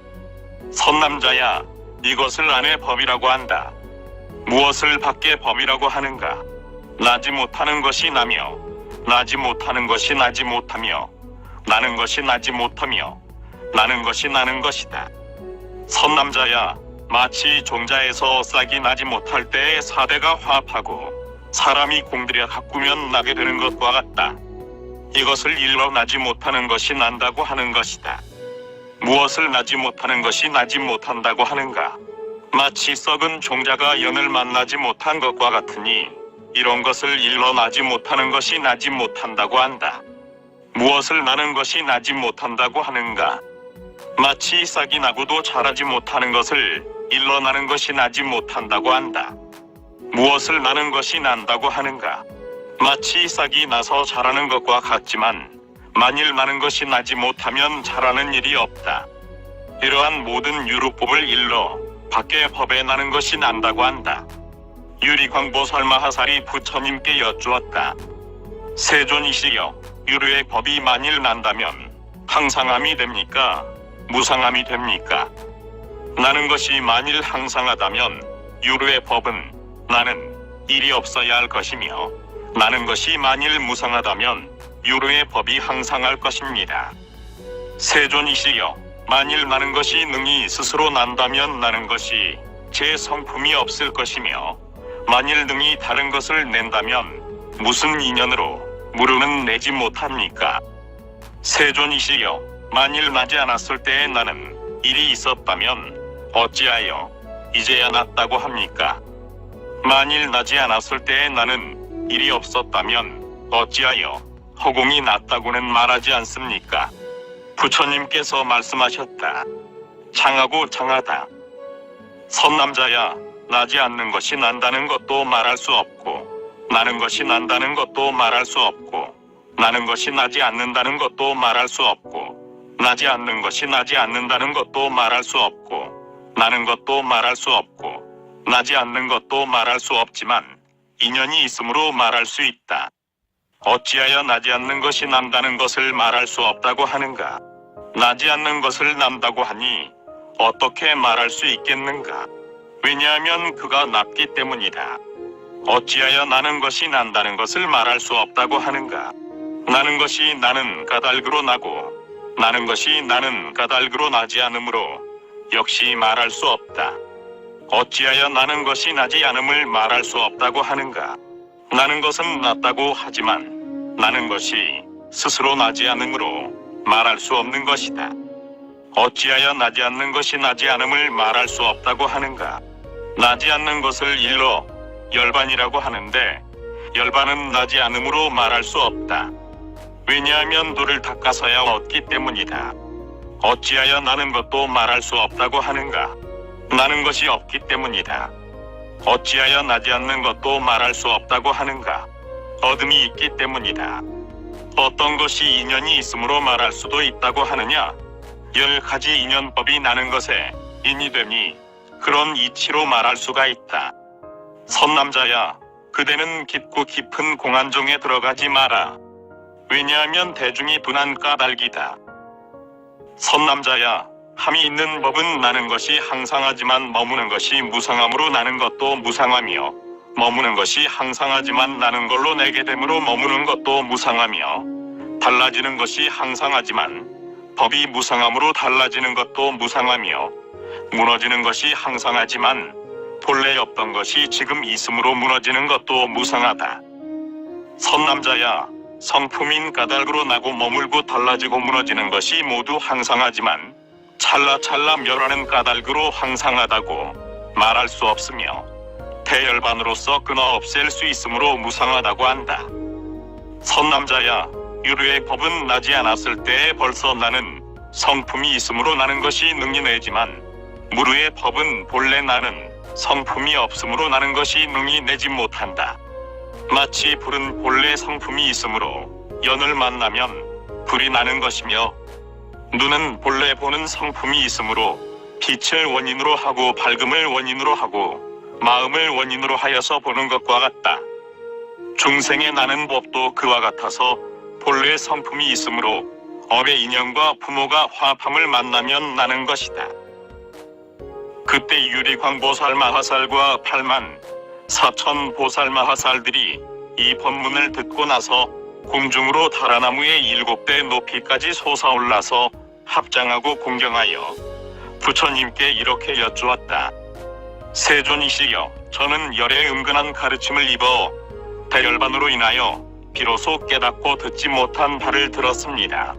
선남자야, 이것을 안의 법이라고 한다. 무엇을 밖의 법이라고 하는가? 나지 못하는 것이 나며 나지 못하는 것이 나지 못하며 나는 것이 나지 못하며 나는 것이 나는 것이다. 선남자야, 마치 종자에서 싹이 나지 못할 때에 사대가 화합하고 사람이 공들여 가꾸면 나게 되는 것과 같다. 이것을 일러 나지 못하는 것이 난다고 하는 것이다. 무엇을 나지 못하는 것이 나지 못한다고 하는가? 마치 썩은 종자가 연을 만나지 못한 것과 같으니 이런 것을 일러 나지 못하는 것이 나지 못한다고 한다. 무엇을 나는 것이 나지 못한다고 하는가? 마치 싹이 나고도 자라지 못하는 것을 일러 나는 것이 나지 못한다고 한다. 무엇을 나는 것이 난다고 하는가? 마치 싹이 나서 자라는 것과 같지만 만일 나는 것이 나지 못하면 자라는 일이 없다. 이러한 모든 유루법을 일러 밖의 법에 나는 것이 난다고 한다. 유리광보살마하살이 부처님께 여쭈었다. 세존이시여, 유루의 법이 만일 난다면 항상함이 됩니까? 무상함이 됩니까? 나는 것이 만일 항상하다면 유루의 법은 나는 일이 없어야 할 것이며 나는 것이 만일 무상하다면 유루의 법이 항상할 것입니다. 세존이시여, 만일 나는 것이 능히 스스로 난다면 나는 것이 제 성품이 없을 것이며 만일 능히 다른 것을 낸다면 무슨 인연으로 무르는 내지 못합니까? 세존이시여, 만일 나지 않았을 때에 나는 일이 있었다면 어찌하여 이제야 났다고 합니까? 만일 나지 않았을 때에 나는 일이 없었다면 어찌하여 허공이 났다고는 말하지 않습니까? 부처님께서 말씀하셨다. 장하고 장하다. 선남자야, 나지 않는 것이 난다는 것도 말할 수 없고 나는 것이 난다는 것도 말할 수 없고 나는 것이 나지 않는다는 것도 말할 수 없고 나지 않는 것이 나지 않는다는 것도 말할 수 없고 나는 것도 말할 수 없고 나지 않는 것도 말할 수 없지만 인연이 있으므로 말할 수 있다. 어찌하여 나지 않는 것이 남다는 것을 말할 수 없다고 하는가? 나지 않는 것을 남다고 하니 어떻게 말할 수 있겠는가? 왜냐하면 그가 납기 때문이다. 어찌하여 나는 것이 난다는 것을 말할 수 없다고 하는가? 나는 것이 나는 까닭으로 나고 나는 것이 나는 까닭으로 나지 않으므로 역시 말할 수 없다. 어찌하여 나는 것이 나지 않음을 말할 수 없다고 하는가? 나는 것은 낫다고 하지만 나는 것이 스스로 나지 않으므로 말할 수 없는 것이다. 어찌하여 나지 않는 것이 나지 않음을 말할 수 없다고 하는가? 나지 않는 것을 일러 열반이라고 하는데 열반은 나지 않음으로 말할 수 없다. 왜냐하면 돌을 닦아서야 얻기 때문이다. 어찌하여 나는 것도 말할 수 없다고 하는가? 나는 것이 없기 때문이다. 어찌하여 나지 않는 것도 말할 수 없다고 하는가? 어둠이 있기 때문이다. 어떤 것이 인연이 있으므로 말할 수도 있다고 하느냐? 10가지 인연법이 나는 것에 인이 되니 그런 이치로 말할 수가 있다. 선남자야, 그대는 깊고 깊은 공안종에 들어가지 마라. 왜냐하면 대중이 분한 까닭이다. 선남자야, 함이 있는 법은 나는 것이 항상하지만 머무는 것이 무상함으로 나는 것도 무상하며, 머무는 것이 항상하지만 나는 걸로 내게 됨으로 머무는 것도 무상하며, 달라지는 것이 항상하지만 법이 무상함으로 달라지는 것도 무상하며, 무너지는 것이 항상하지만 본래 없던 것이 지금 있음으로 무너지는 것도 무상하다. 선남자야, 성품인 까닭으로 나고 머물고 달라지고 무너지는 것이 모두 항상하지만 찰나찰나 멸하는 까닭으로 항상하다고 말할 수 없으며 대열반으로서 끊어 없앨 수 있으므로 무상하다고 한다. 선남자야, 유류의 법은 나지 않았을 때에 벌써 나는 성품이 있으므로 나는 것이 능히 내지만 무르의 법은 본래 나는 성품이 없으므로 나는 것이 능히 내지 못한다. 마치 불은 본래 성품이 있으므로 연을 만나면 불이 나는 것이며, 눈은 본래 보는 성품이 있으므로 빛을 원인으로 하고 밝음을 원인으로 하고 마음을 원인으로 하여서 보는 것과 같다. 중생의 나는 법도 그와 같아서 본래 성품이 있으므로 업의 인연과 부모가 화합함을 만나면 나는 것이다. 그때 유리광보살 마하살과 84,000 보살 마하살들이 이 법문을 듣고 나서 공중으로 다라나무의 7배 높이까지 솟아올라서 합장하고 공경하여 부처님께 이렇게 여쭈었다. 세존이시여, 저는 열의 은근한 가르침을 입어 대열반으로 인하여 비로소 깨닫고 듣지 못한 바를 들었습니다.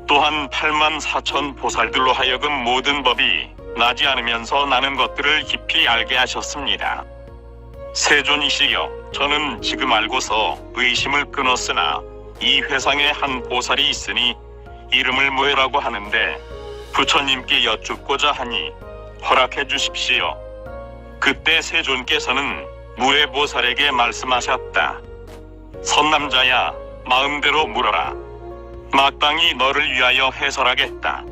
또한 84,000 보살들로 하여금 모든 법이 나지 않으면서 나는 것들을 깊이 알게 하셨습니다. 세존이시여, 저는 지금 알고서 의심을 끊었으나 이 회상에 한 보살이 있으니 이름을 무해라고 하는데 부처님께 여쭙고자 하니 허락해 주십시오. 그때 세존께서는 무해보살에게 말씀하셨다. 선남자야, 마음대로 물어라. 마땅히 너를 위하여 해설하겠다.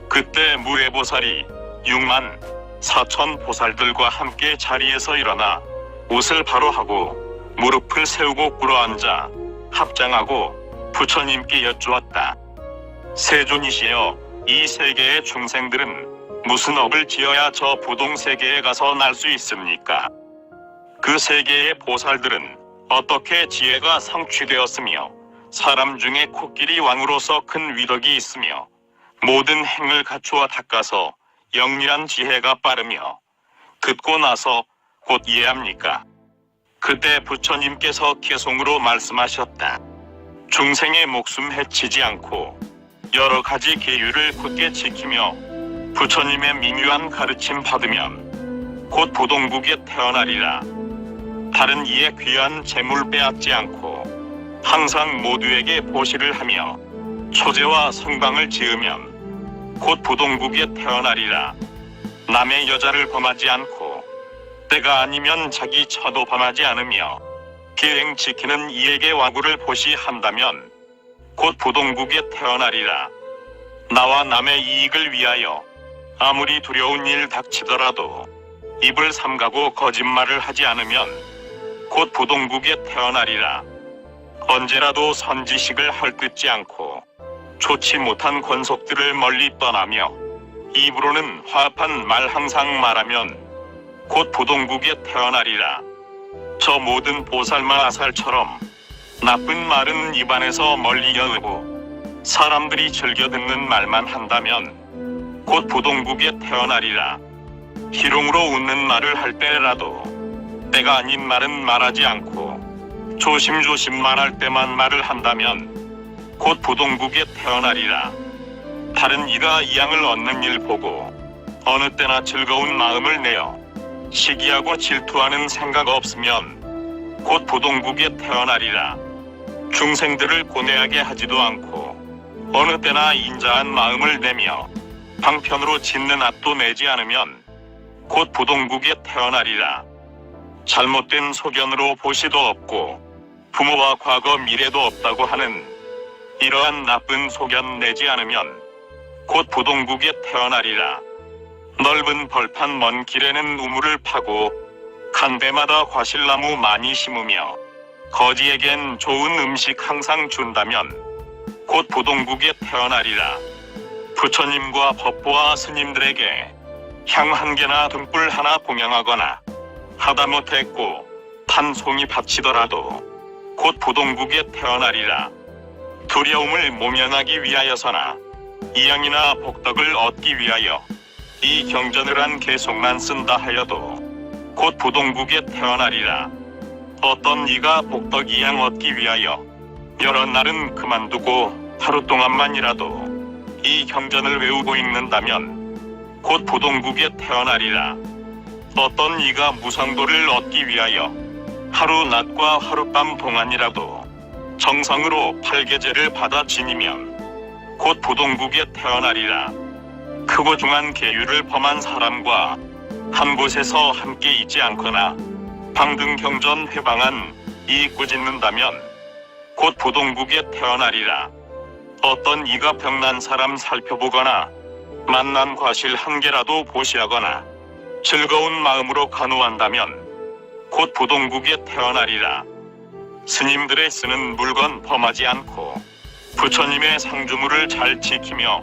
그때 무해보살이 64,000 보살들과 함께 자리에서 일어나 옷을 바로 하고 무릎을 세우고 꿇어앉아 합장하고 부처님께 여쭈었다. 세존이시여, 이 세계의 중생들은 무슨 업을 지어야 저 부동세계에 가서 날 수 있습니까? 그 세계의 보살들은 어떻게 지혜가 성취되었으며 사람 중에 코끼리 왕으로서 큰 위덕이 있으며 모든 행을 갖추어 닦아서 영리한 지혜가 빠르며 듣고 나서 곧 이해합니까? 그때 부처님께서 개송으로 말씀하셨다. 중생의 목숨 해치지 않고 여러 가지 계율을 굳게 지키며 부처님의 미묘한 가르침 받으면 곧 부동국에 태어나리라. 다른 이의 귀한 재물 빼앗지 않고 항상 모두에게 보시를 하며 초제와 성방을 지으면 곧 부동국에 태어나리라. 남의 여자를 범하지 않고 때가 아니면 자기 처도 범하지 않으며 계행 지키는 이에게 와구를 보시한다면 곧 부동국에 태어나리라. 나와 남의 이익을 위하여 아무리 두려운 일 닥치더라도 입을 삼가고 거짓말을 하지 않으면 곧 부동국에 태어나리라. 언제라도 선지식을 헐뜯지 않고 좋지 못한 권속들을 멀리 떠나며 입으로는 화합한 말 항상 말하면 곧 부동국에 태어나리라. 저 모든 보살마하살처럼 나쁜 말은 입안에서 멀리 여의고 사람들이 즐겨 듣는 말만 한다면 곧 부동국에 태어나리라. 희롱으로 웃는 말을 할 때라도 때가 아닌 말은 말하지 않고 조심조심 말할 때만 말을 한다면 곧 부동국에 태어나리라. 다른 이가 이양을 얻는 일 보고 어느 때나 즐거운 마음을 내어 시기하고 질투하는 생각 없으면 곧 부동국에 태어나리라. 중생들을 고뇌하게 하지도 않고 어느 때나 인자한 마음을 내며 방편으로 짓는 악도 내지 않으면 곧 부동국에 태어나리라. 잘못된 소견으로 보시도 없고 부모와 과거 미래도 없다고 하는 이러한 나쁜 소견 내지 않으면 곧 부동국에 태어나리라. 넓은 벌판 먼 길에는 우물을 파고 간대마다 과실나무 많이 심으며 거지에겐 좋은 음식 항상 준다면 곧 부동국에 태어나리라. 부처님과 법보와 스님들에게 향 한 개나 등불 하나 공양하거나 하다못했고 한 송이 바치더라도 곧 부동국에 태어나리라. 두려움을 모면하기 위하여서나 이양이나 복덕을 얻기 위하여 이 경전을 한 개송만 쓴다 하여도 곧 부동국에 태어나리라. 어떤 이가 복덕 이양 얻기 위하여 여러 날은 그만두고 하루 동안만이라도 이 경전을 외우고 읽는다면 곧 부동국에 태어나리라. 어떤 이가 무상도를 얻기 위하여 하루 낮과 하룻밤 동안이라도 정성으로 팔계제를 받아 지니면 곧 부동국에 태어나리라. 크고 중한 계율을 범한 사람과 한 곳에서 함께 있지 않거나 방등경전 회방한 이 꾸짖는다면 곧 부동국에 태어나리라. 어떤 이가 병난 사람 살펴보거나 만난 과실 한 개라도 보시하거나 즐거운 마음으로 간호한다면 곧 부동국에 태어나리라. 스님들의 쓰는 물건 범하지 않고 부처님의 상주물을 잘 지키며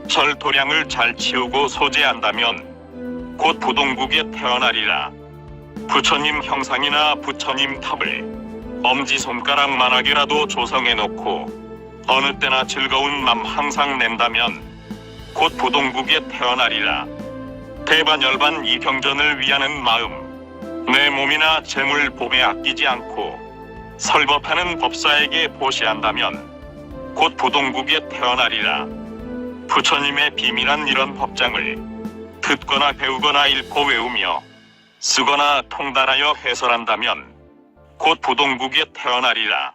절도량을 잘 치우고 소재한다면 곧 부동국에 태어나리라. 부처님 형상이나 부처님 탑을 엄지손가락만하게라도 조성해놓고 어느 때나 즐거운 맘 항상 낸다면 곧 부동국에 태어나리라. 대반열반 이 경전을 위하는 마음, 내 몸이나 재물 봄에 아끼지 않고 설법하는 법사에게 보시한다면 곧 부동국에 태어나리라. 부처님의 비밀한 이런 법장을 듣거나 배우거나 읽고 외우며 쓰거나 통달하여 해설한다면 곧 부동국에 태어나리라.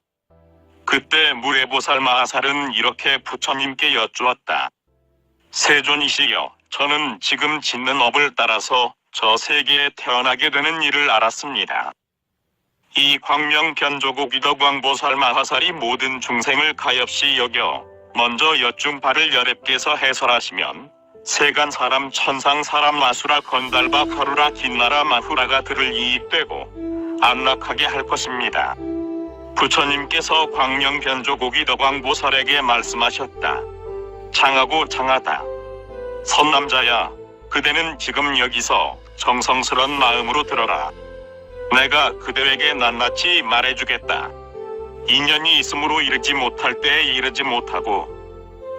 그때 무례보살 마하살은 이렇게 부처님께 여쭈었다. 세존이시여, 저는 지금 짓는 업을 따라서 저 세계에 태어나게 되는 일을 알았습니다. 이 광명변조국 이덕왕보살 마하살이 모든 중생을 가엾이 여겨 먼저 여쭌 바를 여랩께서 해설하시면 세간 사람, 천상 사람, 마수라, 건달바, 가루라, 긴나라, 마후라가 들을 이입되고 안락하게 할 것입니다. 부처님께서 광명변조국 이덕왕보살에게 말씀하셨다. 장하고 장하다. 선남자야, 그대는 지금 여기서 정성스런 마음으로 들어라. 내가 그대에게 낱낱이 말해주겠다. 인연이 있으므로 이르지 못할 때에 이르지 못하고,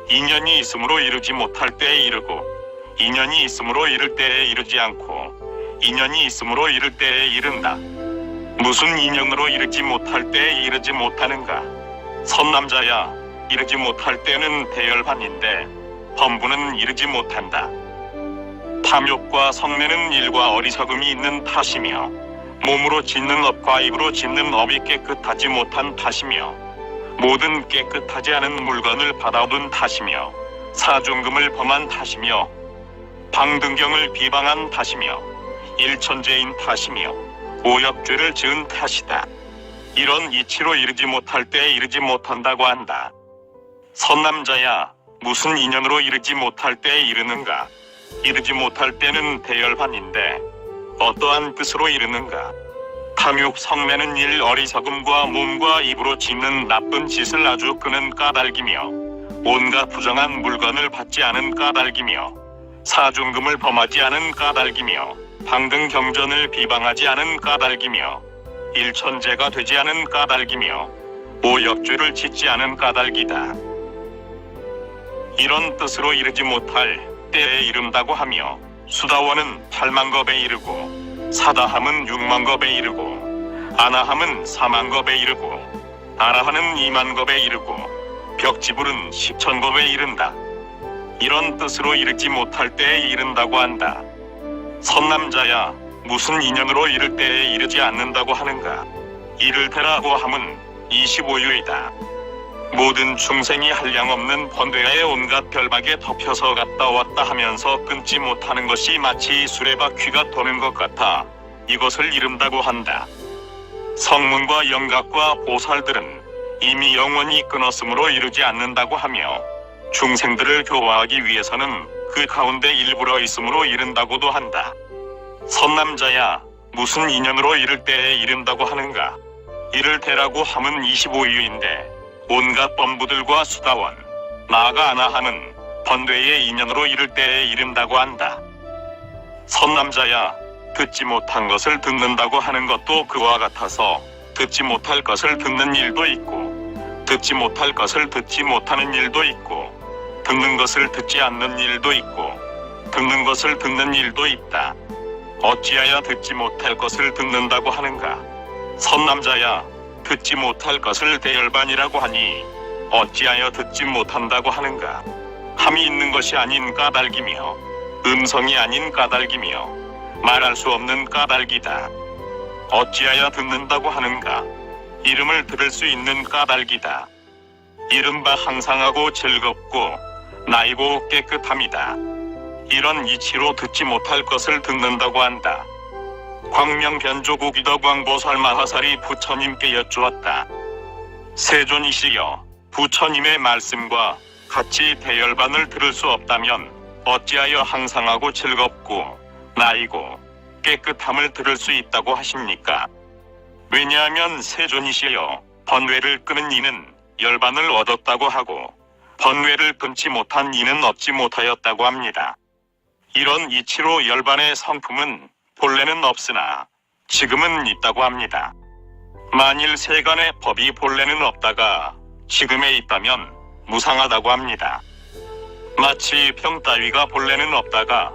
인연이 있으므로 이르지 못할 때에 이르고, 인연이 있으므로 이를 때에 이르지 않고, 인연이 있으므로 이를 때에 이른다. 무슨 인연으로 이르지 못할 때에 이르지 못하는가? 선남자야, 이르지 못할 때는 대열반인데 범부는 이르지 못한다. 탐욕과 성내는 일과 어리석음이 있는 탓이며 몸으로 짓는 업과 입으로 짓는 업이 깨끗하지 못한 탓이며 모든 깨끗하지 않은 물건을 받아오던 탓이며 사중금을 범한 탓이며 방등경을 비방한 탓이며 일천재인 탓이며 오역죄를 지은 탓이다. 이런 이치로 이르지 못할 때에 이르지 못한다고 한다. 선남자야, 무슨 인연으로 이르지 못할 때에 이르는가? 이르지 못할 때는 대열반인데 어떠한 뜻으로 이르는가? 탐욕 성내는 일, 어리석음과 몸과 입으로 짓는 나쁜 짓을 아주 끄는 까닭이며 온갖 부정한 물건을 받지 않은 까닭이며 사중금을 범하지 않은 까닭이며 방등경전을 비방하지 않은 까닭이며 일천재가 되지 않은 까닭이며 오역죄를 짓지 않은 까닭이다. 이런 뜻으로 이르지 못할 때에 이른다고 하며 수다원은 8만겁에 이르고 사다함은 6만겁에 이르고 아나함은 4만겁에 이르고 아라하는 2만겁에 이르고 벽지불은 10,000겁에 이른다. 이런 뜻으로 이르지 못할 때에 이른다고 한다. 선남자야, 무슨 인연으로 이를 때에 이르지 않는다고 하는가? 이를 테라고 함은 25유이다. 모든 중생이 한량없는 번뇌의 온갖 결박에 덮여서 갔다 왔다 하면서 끊지 못하는 것이 마치 수레바퀴가 도는 것 같아 이것을 이른다고 한다. 성문과 영각과 보살들은 이미 영원히 끊었으므로 이르지 않는다고 하며 중생들을 교화하기 위해서는 그 가운데 일부러 있으므로 이른다고도 한다. 선남자야, 무슨 인연으로 이를 때에 이른다고 하는가? 이를 때라고 함은 25유인데 온갖 범부들과 수다원, 나아가 아나하는 번뇌의 인연으로 이를 때에 이른다고 한다. 선남자야, 듣지 못한 것을 듣는다고 하는 것도 그와 같아서 듣지 못할 것을 듣는 일도 있고 듣지 못할 것을 듣지 못하는 일도 있고 듣는 것을 듣지 않는 일도 있고 듣는 것을 듣는 일도 있다. 어찌하여 듣지 못할 것을 듣는다고 하는가? 선남자야, 듣지 못할 것을 대열반이라고 하니 어찌하여 듣지 못한다고 하는가? 함이 있는 것이 아닌 까닭이며 음성이 아닌 까닭이며 말할 수 없는 까닭이다. 어찌하여 듣는다고 하는가? 이름을 들을 수 있는 까닭이다. 이른바 항상하고 즐겁고 나이고 깨끗함이다. 이런 이치로 듣지 못할 것을 듣는다고 한다. 광명변조국 이덕왕보살 마하살이 부처님께 여쭈었다. 세존이시여, 부처님의 말씀과 같이 대열반을 들을 수 없다면 어찌하여 항상하고 즐겁고 나이고 깨끗함을 들을 수 있다고 하십니까? 왜냐하면 세존이시여, 번뇌를 끄는 이는 열반을 얻었다고 하고 번뇌를 끊지 못한 이는 얻지 못하였다고 합니다. 이런 이치로 열반의 성품은 본래는 없으나 지금은 있다고 합니다. 만일 세간의 법이 본래는 없다가 지금에 있다면 무상하다고 합니다. 마치 병 따위가 본래는 없다가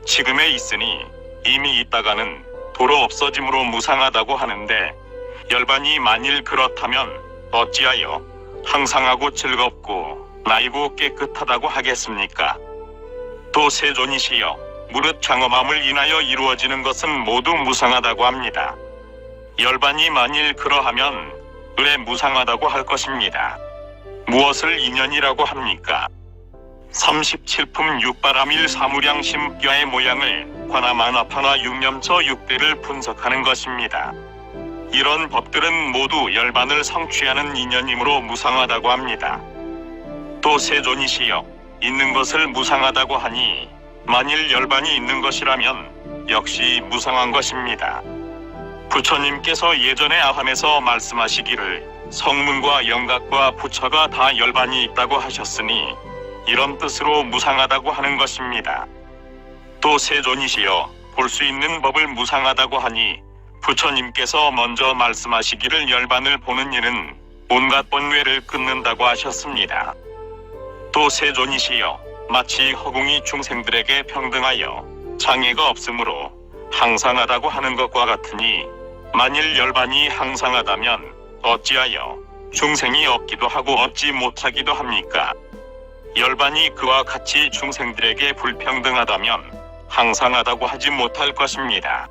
지금에 있으니 이미 있다가는 도로 없어짐으로 무상하다고 하는데 열반이 만일 그렇다면 어찌하여 항상하고 즐겁고 나이고 깨끗하다고 하겠습니까? 또 세존이시여, 무릇 장엄함을 인하여 이루어지는 것은 모두 무상하다고 합니다. 열반이 만일 그러하면 왜 무상하다고 할 것입니다. 무엇을 인연이라고 합니까? 37품 육바라밀 사무량 심교의 모양을 관아만화파나 육념처 육대를 분석하는 것입니다. 이런 법들은 모두 열반을 성취하는 인연이므로 무상하다고 합니다. 또 세존이시여, 있는 것을 무상하다고 하니 만일 열반이 있는 것이라면 역시 무상한 것입니다. 부처님께서 예전에 아함에서 말씀하시기를 성문과 영각과 부처가 다 열반이 있다고 하셨으니 이런 뜻으로 무상하다고 하는 것입니다. 또 세존이시여, 볼 수 있는 법을 무상하다고 하니 부처님께서 먼저 말씀하시기를 열반을 보는 이는 온갖 번뇌를 끊는다고 하셨습니다. 또 세존이시여, 마치 허공이 중생들에게 평등하여 장애가 없으므로 항상하다고 하는 것과 같으니 만일 열반이 항상하다면 어찌하여 중생이 없기도 하고 얻지 못하기도 합니까? 열반이 그와 같이 중생들에게 불평등하다면 항상하다고 하지 못할 것입니다.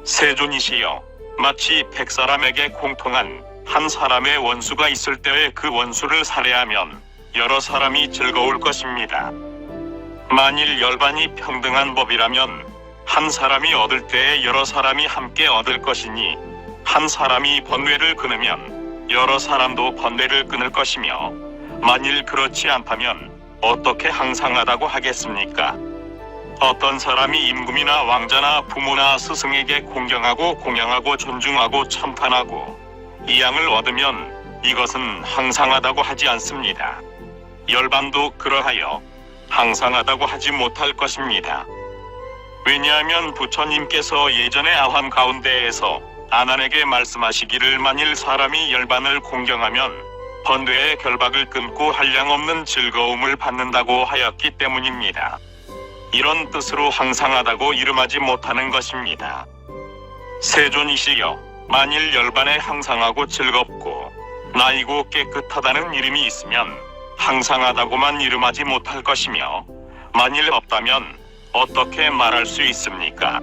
세존이시여, 마치 100사람에게 공통한 한 사람의 원수가 있을 때에 그 원수를 살해하면 여러 사람이 즐거울 것입니다. 만일 열반이 평등한 법이라면 한 사람이 얻을 때에 여러 사람이 함께 얻을 것이니 한 사람이 번뇌를 끊으면 여러 사람도 번뇌를 끊을 것이며 만일 그렇지 않다면 어떻게 항상하다고 하겠습니까? 어떤 사람이 임금이나 왕자나 부모나 스승에게 공경하고 공양하고 존중하고 참탄하고 이 양을 얻으면 이것은 항상하다고 하지 않습니다. 열반도 그러하여 항상하다고 하지 못할 것입니다. 왜냐하면 부처님께서 예전에 아함 가운데에서 아난에게 말씀하시기를 만일 사람이 열반을 공경하면 번뇌의 결박을 끊고 한량없는 즐거움을 받는다고 하였기 때문입니다. 이런 뜻으로 항상하다고 이름하지 못하는 것입니다. 세존이시여, 만일 열반에 항상하고 즐겁고 나이고 깨끗하다는 이름이 있으면 항상하다고만 이름하지 못할 것이며 만일 없다면 어떻게 말할 수 있습니까?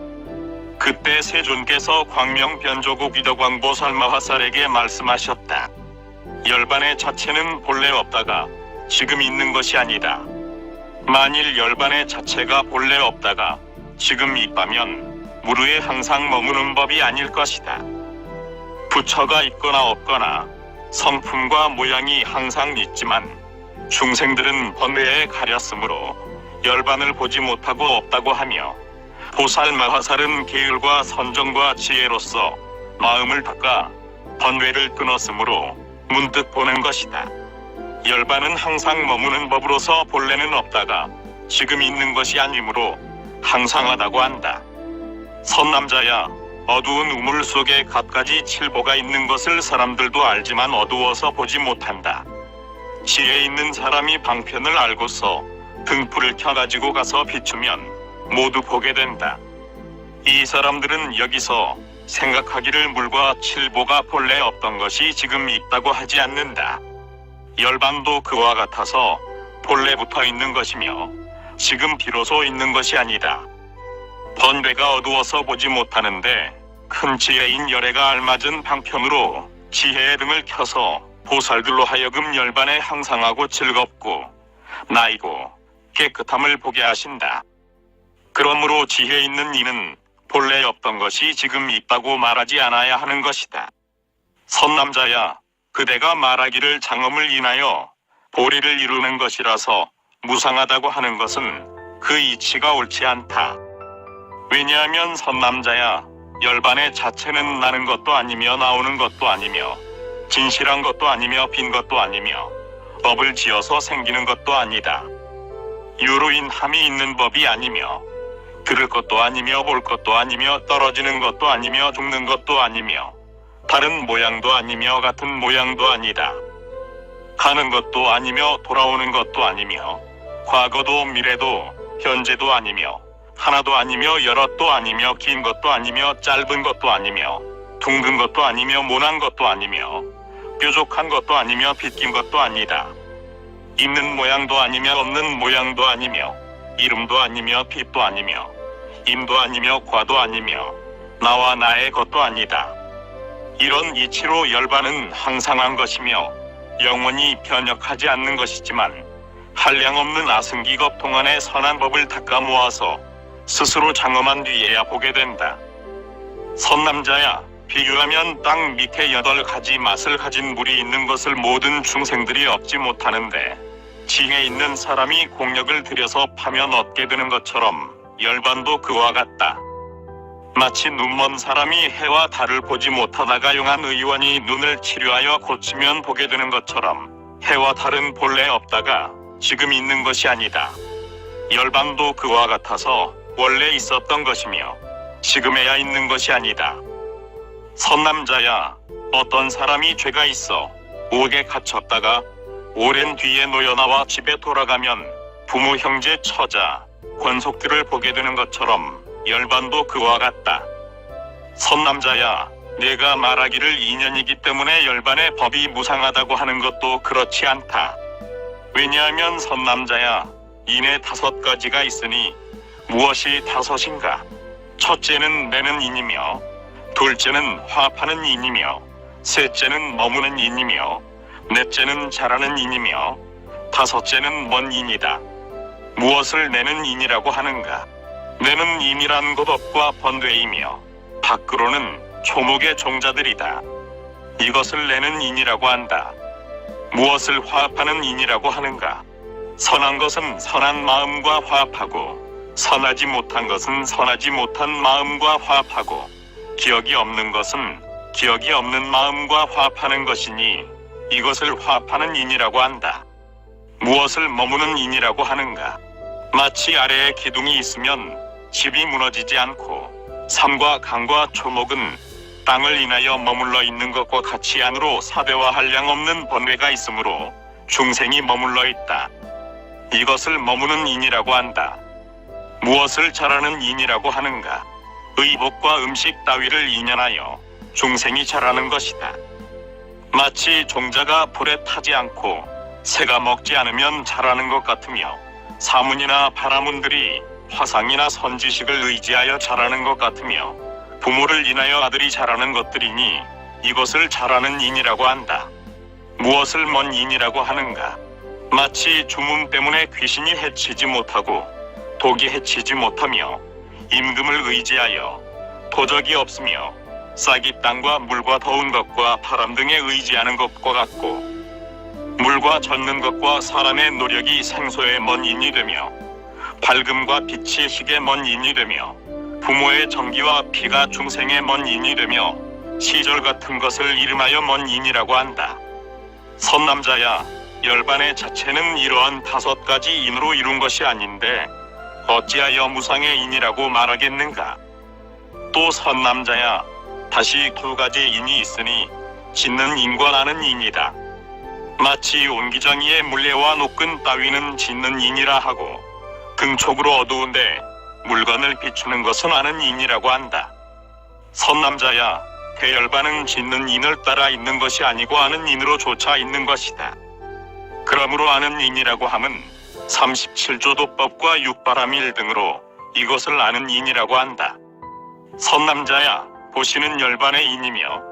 그때 세존께서 광명변조국 이덕왕보살 마하살에게 말씀하셨다. 열반의 자체는 본래 없다가 지금 있는 것이 아니다. 만일 열반의 자체가 본래 없다가 지금 있다면 무르에 항상 머무는 법이 아닐 것이다. 부처가 있거나 없거나 성품과 모양이 항상 있지만 중생들은 번뇌에 가렸으므로 열반을 보지 못하고 없다고 하며, 보살 마하살은 계율과 선정과 지혜로서 마음을 닦아 번뇌를 끊었으므로 문득 보는 것이다. 열반은 항상 머무는 법으로서 본래는 없다가 지금 있는 것이 아니므로 항상하다고 한다. 선남자야, 어두운 우물 속에 갖가지 칠보가 있는 것을 사람들도 알지만 어두워서 보지 못한다. 지혜 있는 사람이 방편을 알고서 등불을 켜가지고 가서 비추면 모두 보게 된다. 이 사람들은 여기서 생각하기를 물과 칠보가 본래 없던 것이 지금 있다고 하지 않는다. 열반도 그와 같아서 본래 붙어 있는 것이며 지금 비로소 있는 것이 아니다. 번뇌가 어두워서 보지 못하는데 큰 지혜인 열애가 알맞은 방편으로 지혜의 등을 켜서 보살들로 하여금 열반에 항상하고 즐겁고 나이고 깨끗함을 보게 하신다. 그러므로 지혜 있는 이는 본래 없던 것이 지금 있다고 말하지 않아야 하는 것이다. 선남자야, 그대가 말하기를 장엄을 인하여 보리를 이루는 것이라서 무상하다고 하는 것은 그 이치가 옳지 않다. 왜냐하면 선남자야, 열반의 자체는 나는 것도 아니며 나오는 것도 아니며 진실한 것도 아니며 빈 것도 아니며 업을 지어서 생기는 것도 아니다. 유로인 함이 있는 법이 아니며 들을 것도 아니며 볼 것도 아니며 떨어지는 것도 아니며 죽는 것도 아니며 다른 모양도 아니며 같은 모양도 아니다. 가는 것도 아니며 돌아오는 것도 아니며 과거도 미래도 현재도 아니며 하나도 아니며 여럿도 아니며 긴 것도 아니며 짧은 것도 아니며 둥근 것도 아니며 모난 것도 아니며 뾰족한 것도 아니며 빗긴 것도 아니다. 있는 모양도 아니며 없는 모양도 아니며 이름도 아니며 빛도 아니며 임도 아니며 과도 아니며 나와 나의 것도 아니다. 이런 이치로 열반은 항상한 것이며 영원히 변혁하지 않는 것이지만 한량없는 아승기겁 동안의 선한 법을 닦아 모아서 스스로 장엄한 뒤에야 보게 된다. 선남자야, 비교하면 땅 밑에 8가지 맛을 가진 물이 있는 것을 모든 중생들이 얻지 못하는데 지혜 있는 사람이 공력을 들여서 파면 얻게 되는 것처럼 열반도 그와 같다. 마치 눈먼 사람이 해와 달을 보지 못하다가 용한 의원이 눈을 치료하여 고치면 보게 되는 것처럼 해와 달은 본래 없다가 지금 있는 것이 아니다. 열반도 그와 같아서 원래 있었던 것이며 지금에야 있는 것이 아니다. 선남자야, 어떤 사람이 죄가 있어 옥에 갇혔다가 오랜 뒤에 놓여나와 집에 돌아가면 부모, 형제, 처자, 권속들을 보게 되는 것처럼 열반도 그와 같다. 선남자야, 내가 말하기를 인연이기 때문에 열반의 법이 무상하다고 하는 것도 그렇지 않다. 왜냐하면 선남자야, 인에 5가지가 있으니 무엇이 5인가? 첫째는 내는 인이며 둘째는 화합하는 인이며 셋째는 머무는 인이며 넷째는 자라는 인이며 다섯째는 먼 인이다. 무엇을 내는 인이라고 하는가? 내는 인이란 것 업과 번뇌이며 밖으로는 초목의 종자들이다. 이것을 내는 인이라고 한다. 무엇을 화합하는 인이라고 하는가? 선한 것은 선한 마음과 화합하고 선하지 못한 것은 선하지 못한 마음과 화합하고 기억이 없는 것은 기억이 없는 마음과 화합하는 것이니 이것을 화합하는 인이라고 한다. 무엇을 머무는 인이라고 하는가? 마치 아래에 기둥이 있으면 집이 무너지지 않고 삼과 강과 초목은 땅을 인하여 머물러 있는 것과 같이 안으로 사대와 한량 없는 번뇌가 있으므로 중생이 머물러 있다. 이것을 머무는 인이라고 한다. 무엇을 잘하는 인이라고 하는가? 의복과 음식 따위를 인연하여 중생이 잘하는 것이다. 마치 종자가 불에 타지 않고 새가 먹지 않으면 자라는 것 같으며 사문이나 바라문들이 화상이나 선지식을 의지하여 자라는 것 같으며 부모를 인하여 아들이 자라는 것들이니 이것을 잘하는 인이라고 한다. 무엇을 먼 인이라고 하는가? 마치 주문 때문에 귀신이 해치지 못하고 독이 해치지 못하며 임금을 의지하여 도적이 없으며 싹이 땅과 물과 더운 것과 바람 등에 의지하는 것과 같고, 물과 젖는 것과 사람의 노력이 생소의 먼 인이 되며 밝음과 빛이 희게 먼 인이 되며 부모의 정기와 피가 중생의 먼 인이 되며 시절 같은 것을 이름하여 먼 인이라고 한다. 선남자야, 열반의 자체는 이러한 5가지 인으로 이룬 것이 아닌데 어찌하여 무상의 인이라고 말하겠는가? 또 선남자야, 다시 2가지 인이 있으니 짓는 인과 나는 인이다. 마치 옹기장이의 물레와 노끈 따위는 짓는 인이라 하고 등촉으로 어두운데 물건을 비추는 것은 아는 인이라고 한다. 선남자야, 대열반은 짓는 인을 따라 있는 것이 아니고 아는 인으로 조차 있는 것이다. 그러므로 아는 인이라고 함은 37조 도법과 육바라밀 등으로 이것을 아는 인이라고 한다. 선남자야, 보시는 열반의 인이며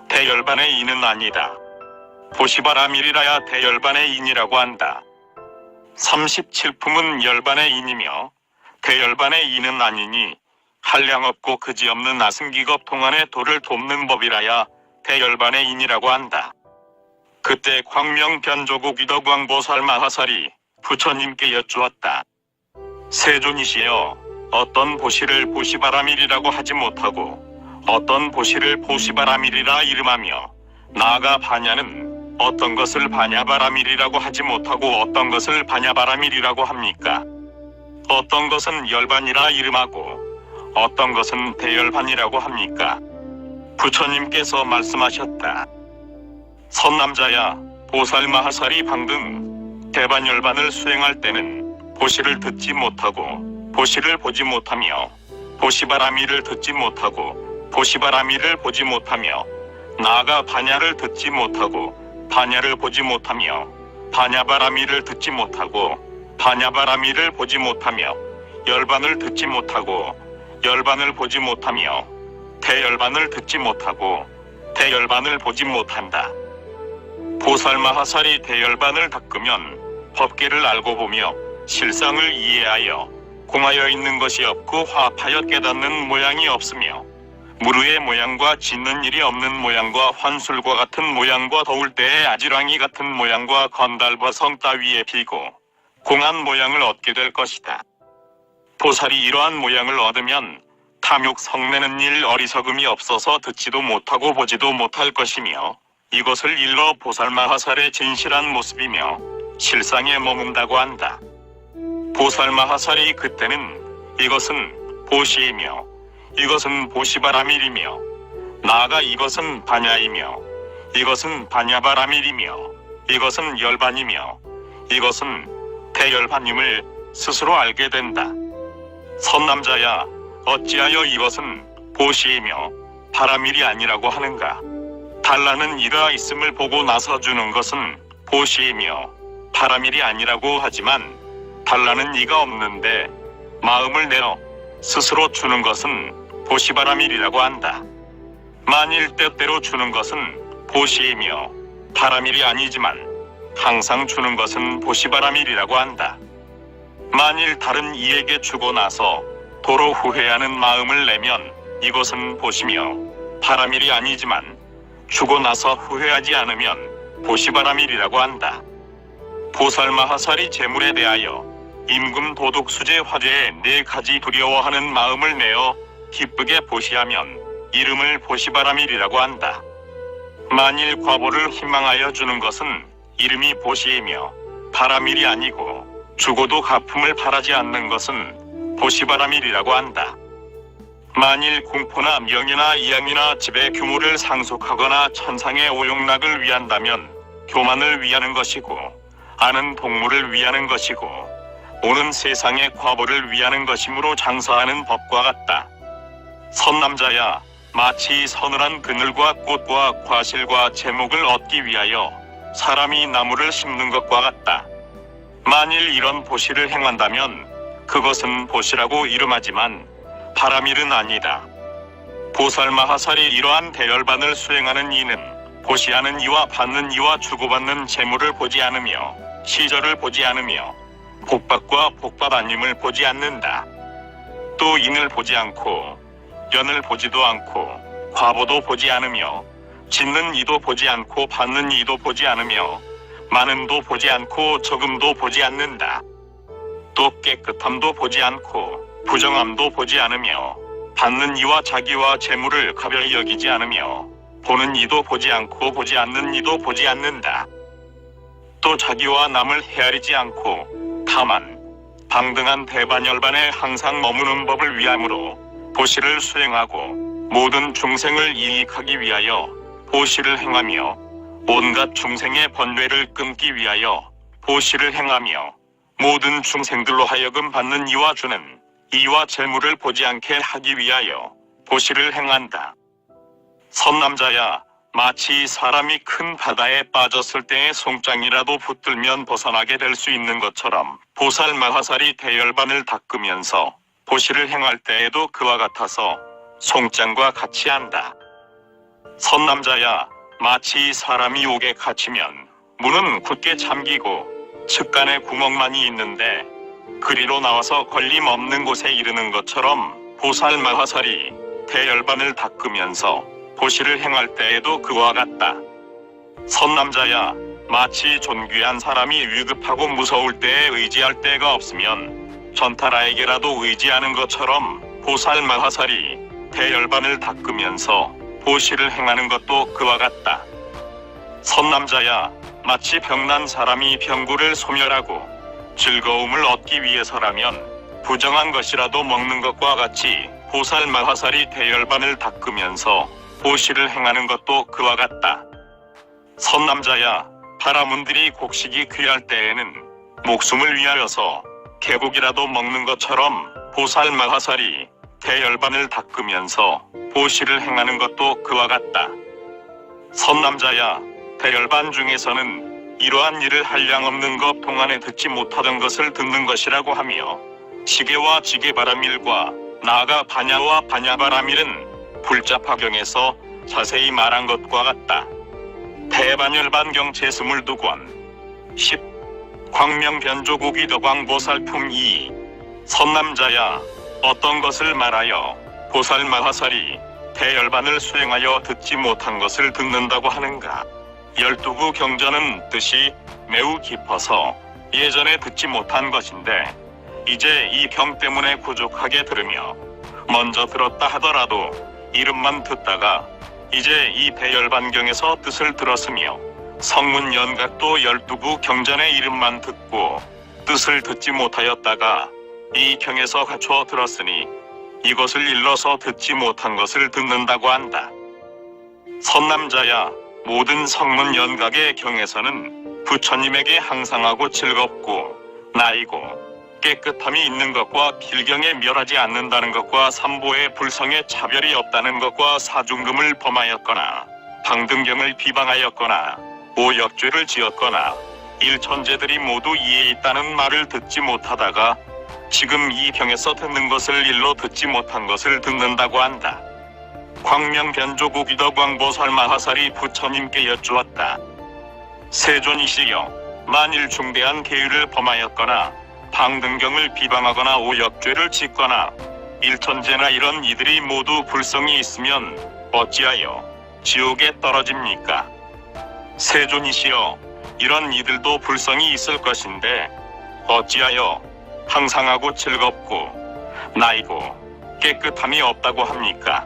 대열반의 인은 아니다. 보시바라밀이라야 대열반의 인이라고 한다. 37품은 열반의 인이며 대열반의 인은 아니니 한량없고 그지없는 아승기겁 동안의 도를 돕는 법이라야 대열반의 인이라고 한다. 그때 광명변조국 이덕왕보살 마하살이 부처님께 여쭈었다. 세존이시여, 어떤 보시를 보시바라밀이라고 하지 못하고 어떤 보시를 보시바라밀이라 이름하며 나아가 바냐는 어떤 것을 바냐바라밀이라고 하지 못하고 어떤 것을 바냐바라밀이라고 합니까? 어떤 것은 열반이라 이름하고 어떤 것은 대열반이라고 합니까? 부처님께서 말씀하셨다. 선남자야, 보살 마하살이 방등 대반열반을 수행할 때는 보시를 듣지 못하고 보시를 보지 못하며 보시바라밀을 듣지 못하고 보시바라밀을 보지 못하며 나아가 바냐를 듣지 못하고 바냐를 보지 못하며 바냐바라밀을 듣지 못하고 바냐바라밀을 보지 못하며 열반을 듣지 못하고 열반을 보지 못하며 대열반을 듣지 못하고 대열반을 보지 못한다. 보살 마하살이 대열반을 닦으면 법계를 알고 보며 실상을 이해하여 공하여 있는 것이 없고 화합하여 깨닫는 모양이 없으며 무르의 모양과 짓는 일이 없는 모양과 환술과 같은 모양과 더울 때의 아지랑이 같은 모양과 건달과 성 따위에 비고 공한 모양을 얻게 될 것이다. 보살이 이러한 모양을 얻으면 탐욕 성내는 일 어리석음이 없어서 듣지도 못하고 보지도 못할 것이며 이것을 일러 보살 마하살의 진실한 모습이며 실상에 머문다고 한다. 보살 마하살이 그때는 이것은 보시이며 이것은 보시바라밀이며 나아가 이것은 바냐이며 이것은 바냐바라밀이며 이것은 열반이며 이것은 대열반임을 스스로 알게 된다. 선남자야, 어찌하여 이것은 보시이며 바라밀이 아니라고 하는가? 달라는 이가 있음을 보고 나서 주는 것은 보시이며 바라밀이 아니라고 하지만 달라는 이가 없는데 마음을 내어 스스로 주는 것은 보시바라밀이라고 한다. 만일 때때로 주는 것은 보시이며 바라밀이 아니지만 항상 주는 것은 보시바라밀이라고 한다. 만일 다른 이에게 주고 나서 도로 후회하는 마음을 내면 이것은 보시며 바라밀이 아니지만 주고 나서 후회하지 않으면 보시바라밀이라고 한다. 보살 마하살이 재물에 대하여 임금 도둑 수재 화재에 4가지 두려워하는 마음을 내어 기쁘게 보시하면 이름을 보시바라밀이라고 한다. 만일 과보를 희망하여 주는 것은 이름이 보시이며 바라밀이 아니고 주고도 갚음을 바라지 않는 것은 보시바라밀이라고 한다. 만일 공포나 명예나 이양이나 집의 규모를 상속하거나 천상의 오용락을 위한다면 교만을 위하는 것이고 아는 동물을 위하는 것이고 오는 세상의 과보를 위하는 것이므로 장사하는 법과 같다. 선남자야, 마치 서늘한 그늘과 꽃과 과실과 제목을 얻기 위하여 사람이 나무를 심는 것과 같다. 만일 이런 보시를 행한다면 그것은 보시라고 이름하지만 바라밀은 아니다. 보살 마하살이 이러한 대열반을 수행하는 이는 보시하는 이와 받는 이와 주고받는 재물을 보지 않으며 시절을 보지 않으며 복받과 복받 아님을 보지 않는다. 또 인을 보지 않고 연을 보지도 않고 과보도 보지 않으며 짓는 이도 보지 않고 받는 이도 보지 않으며 많음도 보지 않고 적음도 보지 않는다. 또 깨끗함도 보지 않고 부정함도 보지 않으며 받는 이와 자기와 재물을 가벼이 여기지 않으며 보는 이도 보지 않고 보지 않는 이도 보지 않는다. 또 자기와 남을 헤아리지 않고 다만 방등한 대반열반에 항상 머무는 법을 위함으로 보시를 수행하고 모든 중생을 이익하기 위하여 보시를 행하며 온갖 중생의 번뇌를 끊기 위하여 보시를 행하며 모든 중생들로 하여금 받는 이와 주는 이와 재물을 보지 않게 하기 위하여 보시를 행한다. 선남자야, 마치 사람이 큰 바다에 빠졌을 때의 송장이라도 붙들면 벗어나게 될 수 있는 것처럼 보살 마하살이 대열반을 닦으면서 보시를 행할 때에도 그와 같아서 송장과 같이 한다. 선남자야, 마치 사람이 옥에 갇히면 문은 굳게 잠기고 측간에 구멍만이 있는데 그리로 나와서 걸림없는 곳에 이르는 것처럼 보살 마하살이 대열반을 닦으면서 보시를 행할 때에도 그와 같다. 선남자야, 마치 존귀한 사람이 위급하고 무서울 때에 의지할 데가 없으면 전타라에게라도 의지하는 것처럼 보살 마하살이 대열반을 닦으면서 보시를 행하는 것도 그와 같다. 선남자야, 마치 병난 사람이 병구를 소멸하고 즐거움을 얻기 위해서라면 부정한 것이라도 먹는 것과 같이 보살 마하살이 대열반을 닦으면서 보시를 행하는 것도 그와 같다. 선남자야, 바라문들이 곡식이 귀할 때에는 목숨을 위하여서 개고기라도 먹는 것처럼 보살 마하살이 대열반을 닦으면서 보시를 행하는 것도 그와 같다. 선남자야, 대열반 중에서는 이러한 일을 한량 없는 것 동안에 듣지 못하던 것을 듣는 것이라고 하며 시계와 지게바람일과 나아가 반야와 반야바람일은 불자파경에서 자세히 말한 것과 같다. 대반열반경 제22권 10. 광명변조국이 덕왕보살품 2. 선남자야, 어떤 것을 말하여 보살 마하살이 대열반을 수행하여 듣지 못한 것을 듣는다고 하는가? 12구 경전은 뜻이 매우 깊어서 예전에 듣지 못한 것인데 이제 이 경 때문에 부족하게 들으며 먼저 들었다 하더라도 이름만 듣다가 이제 이 대열반경에서 뜻을 들었으며 성문 연각도 12구 경전의 이름만 듣고 뜻을 듣지 못하였다가 이 경에서 갖춰 들었으니 이것을 일러서 듣지 못한 것을 듣는다고 한다. 선남자야, 모든 성문 연각의 경에서는 부처님에게 항상하고 즐겁고 나이고 깨끗함이 있는 것과 길경에 멸하지 않는다는 것과 삼보의 불성에 차별이 없다는 것과 사중금을 범하였거나 방등경을 비방하였거나 오역죄를 지었거나 일천재들이 모두 이에 있다는 말을 듣지 못하다가 지금 이 경에서 듣는 것을 일러 듣지 못한 것을 듣는다고 한다. 광명변조국 이덕왕보살 마하살이 부처님께 여쭈었다. 세존이시여, 만일 중대한 계율을 범하였거나 방등경을 비방하거나 오역죄를 짓거나 일천재나 이런 이들이 모두 불성이 있으면 어찌하여 지옥에 떨어집니까? 세존이시여, 이런 이들도 불성이 있을 것인데 어찌하여 항상하고 즐겁고 나이고 깨끗함이 없다고 합니까?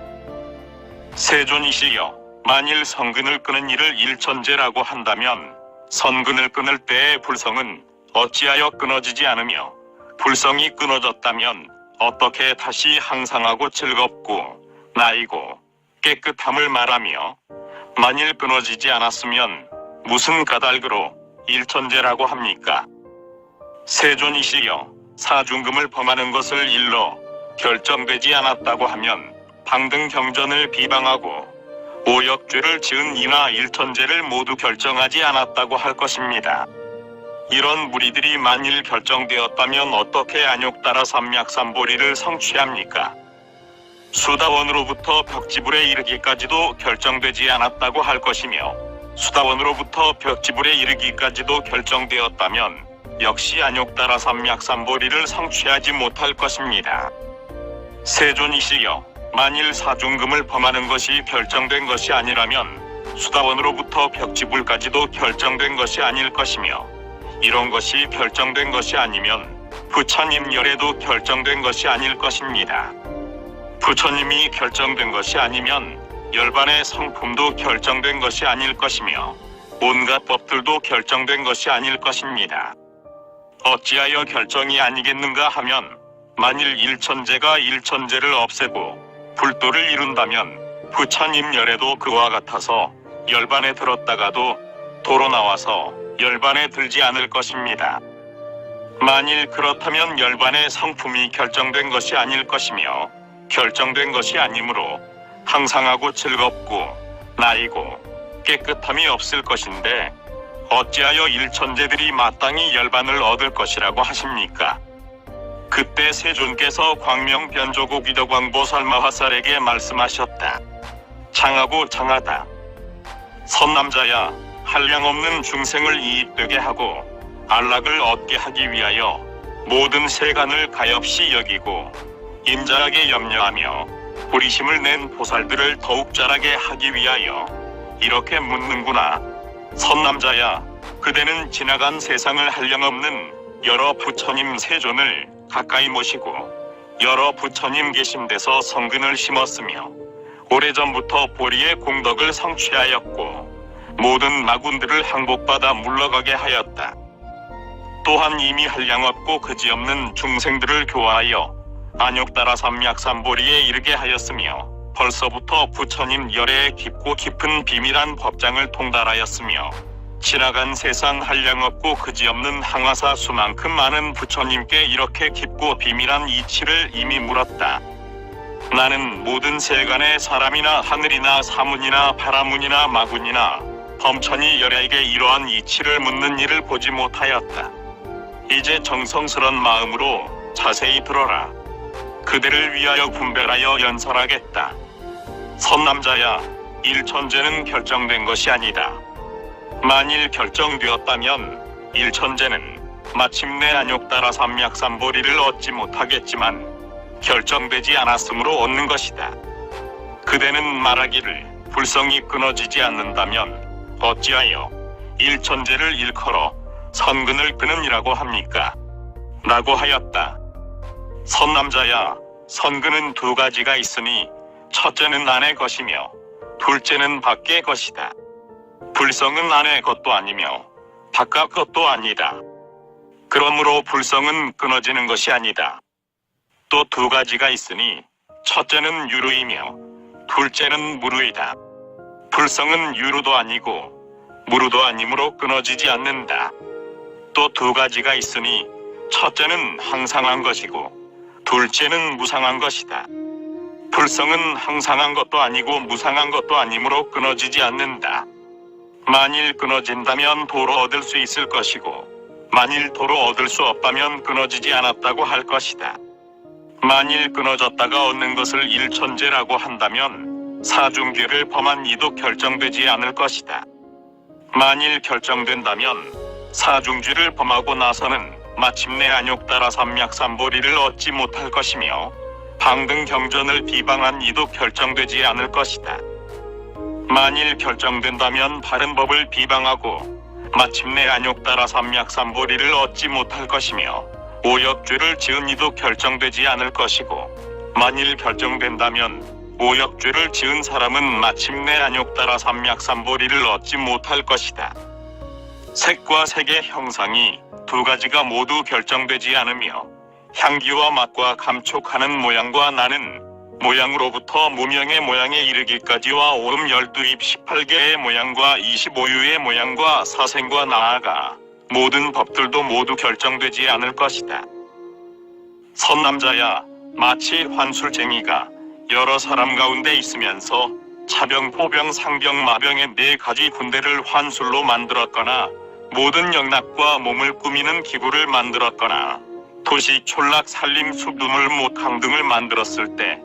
세존이시여, 만일 성근을 끄는 일을 일천재라고 한다면 선근을 끊을 때의 불성은 어찌하여 끊어지지 않으며 불성이 끊어졌다면 어떻게 다시 항상하고 즐겁고 나이고 깨끗함을 말하며 만일 끊어지지 않았으면 무슨 까닭으로 일천재라고 합니까? 세존이시여, 사중금을 범하는 것을 일러 결정되지 않았다고 하면 방등경전을 비방하고 오역죄를 지은 이나 일천재를 모두 결정하지 않았다고 할 것입니다. 이런 무리들이 만일 결정되었다면 어떻게 안욕따라 삼맥삼보리를 성취합니까? 수다원으로부터 벽지불에 이르기까지도 결정되지 않았다고 할 것이며 수다원으로부터 벽지불에 이르기까지도 결정되었다면 역시 안욕따라 삼약삼보리를 성취하지 못할 것입니다. 세존이시여, 만일 사중금을 범하는 것이 결정된 것이 아니라면 수다원으로부터 벽지불까지도 결정된 것이 아닐 것이며, 이런 것이 결정된 것이 아니면 부처님 열애도 결정된 것이 아닐 것입니다. 부처님이 결정된 것이 아니면 열반의 성품도 결정된 것이 아닐 것이며 온갖 법들도 결정된 것이 아닐 것입니다. 어찌하여 결정이 아니겠는가 하면, 만일 일천제가 일천제를 없애고 불도를 이룬다면 부처님 열애도 그와 같아서 열반에 들었다가도 도로 나와서 열반에 들지 않을 것입니다. 만일 그렇다면 열반의 성품이 결정된 것이 아닐 것이며, 결정된 것이 아니므로 항상하고 즐겁고 나이고 깨끗함이 없을 것인데 어찌하여 일천제들이 마땅히 열반을 얻을 것이라고 하십니까? 그때 세존께서 광명변조고 귀덕왕보살마화살에게 말씀하셨다. 장하고 장하다. 선남자야, 한량없는 중생을 이익되게 하고 안락을 얻게 하기 위하여 모든 세간을 가엾이 여기고 인자하게 염려하며 부리심을 낸 보살들을 더욱 자라게 하기 위하여 이렇게 묻는구나. 선남자야, 그대는 지나간 세상을 한량없는 여러 부처님 세존을 가까이 모시고 여러 부처님 계신 데서 성근을 심었으며 오래전부터 보리의 공덕을 성취하였고 모든 마군들을 항복받아 물러가게 하였다. 또한 이미 한량없고 그지없는 중생들을 교화하여 안욕따라 삼약삼보리에 이르게 하였으며 벌써부터 부처님 열애의 깊고 깊은 비밀한 법장을 통달하였으며 지나간 세상 한량없고 그지없는 항화사 수만큼 많은 부처님께 이렇게 깊고 비밀한 이치를 이미 물었다. 나는 모든 세간의 사람이나 하늘이나 사문이나 바라문이나 마군이나 범천이 열애에게 이러한 이치를 묻는 일을 보지 못하였다. 이제 정성스런 마음으로 자세히 들어라. 그대를 위하여 분별하여 연설하겠다. 선남자야, 일천제는 결정된 것이 아니다. 만일 결정되었다면 일천제는 마침내 안욕따라 삼약삼보리를 얻지 못하겠지만 결정되지 않았으므로 얻는 것이다. 그대는 말하기를 불성이 끊어지지 않는다면 어찌하여 일천제를 일컬어 선근을 끊으니라고 합니까? 라고 하였다. 선남자야, 선근은 두 가지가 있으니 첫째는 안의 것이며 둘째는 밖의 것이다. 불성은 안의 것도 아니며 바깥 것도 아니다. 그러므로 불성은 끊어지는 것이 아니다. 또 두 가지가 있으니 첫째는 유루이며 둘째는 무루이다. 불성은 유루도 아니고 무루도 아니므로 끊어지지 않는다. 또 두 가지가 있으니 첫째는 항상한 것이고 둘째는 무상한 것이다. 불성은 항상한 것도 아니고 무상한 것도 아니므로 끊어지지 않는다. 만일 끊어진다면 도로 얻을 수 있을 것이고 만일 도로 얻을 수 없다면 끊어지지 않았다고 할 것이다. 만일 끊어졌다가 얻는 것을 일천제라고 한다면 사중죄를 범한 이도 결정되지 않을 것이다. 만일 결정된다면 사중죄를 범하고 나서는 마침내 안욕따라 삼약삼보리를 얻지 못할 것이며 방등 경전을 비방한 이도 결정되지 않을 것이다. 만일 결정된다면 바른 법을 비방하고 마침내 안욕따라 삼약삼보리를 얻지 못할 것이며 오역죄를 지은 이도 결정되지 않을 것이고 만일 결정된다면 오역죄를 지은 사람은 마침내 안욕따라 삼약삼보리를 얻지 못할 것이다. 색과 색의 형상이 두 가지가 모두 결정되지 않으며 향기와 맛과 감촉하는 모양과 나는 모양으로부터 무명의 모양에 이르기까지와 오름 12입 18개의 모양과 25유의 모양과 사생과 나아가 모든 법들도 모두 결정되지 않을 것이다. 선남자야, 마치 환술쟁이가 여러 사람 가운데 있으면서 차병, 포병, 상병, 마병의 4가지 군대를 환술로 만들었거나 모든 영락과 몸을 꾸미는 기구를 만들었거나 도시, 촌락, 산림, 숲두물, 목강 등을 만들었을 때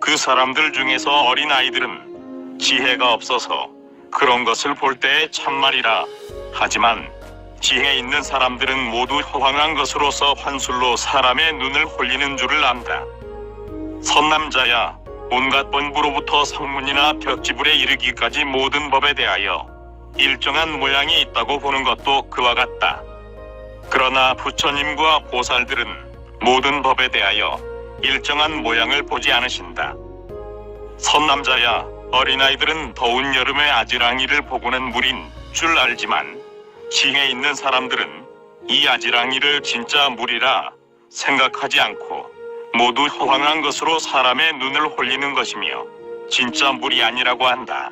그 사람들 중에서 어린아이들은 지혜가 없어서 그런 것을 볼 때의 참말이라. 하지만 지혜 있는 사람들은 모두 허황한 것으로서 환술로 사람의 눈을 홀리는 줄을 안다. 선남자야, 온갖 본부로부터 성문이나 벽지불에 이르기까지 모든 법에 대하여 일정한 모양이 있다고 보는 것도 그와 같다. 그러나 부처님과 보살들은 모든 법에 대하여 일정한 모양을 보지 않으신다. 선남자야, 어린아이들은 더운 여름의 아지랑이를 보고는 물인 줄 알지만 지혜 있는 사람들은 이 아지랑이를 진짜 물이라 생각하지 않고 모두 허황한 것으로 사람의 눈을 홀리는 것이며 진짜 물이 아니라고 한다.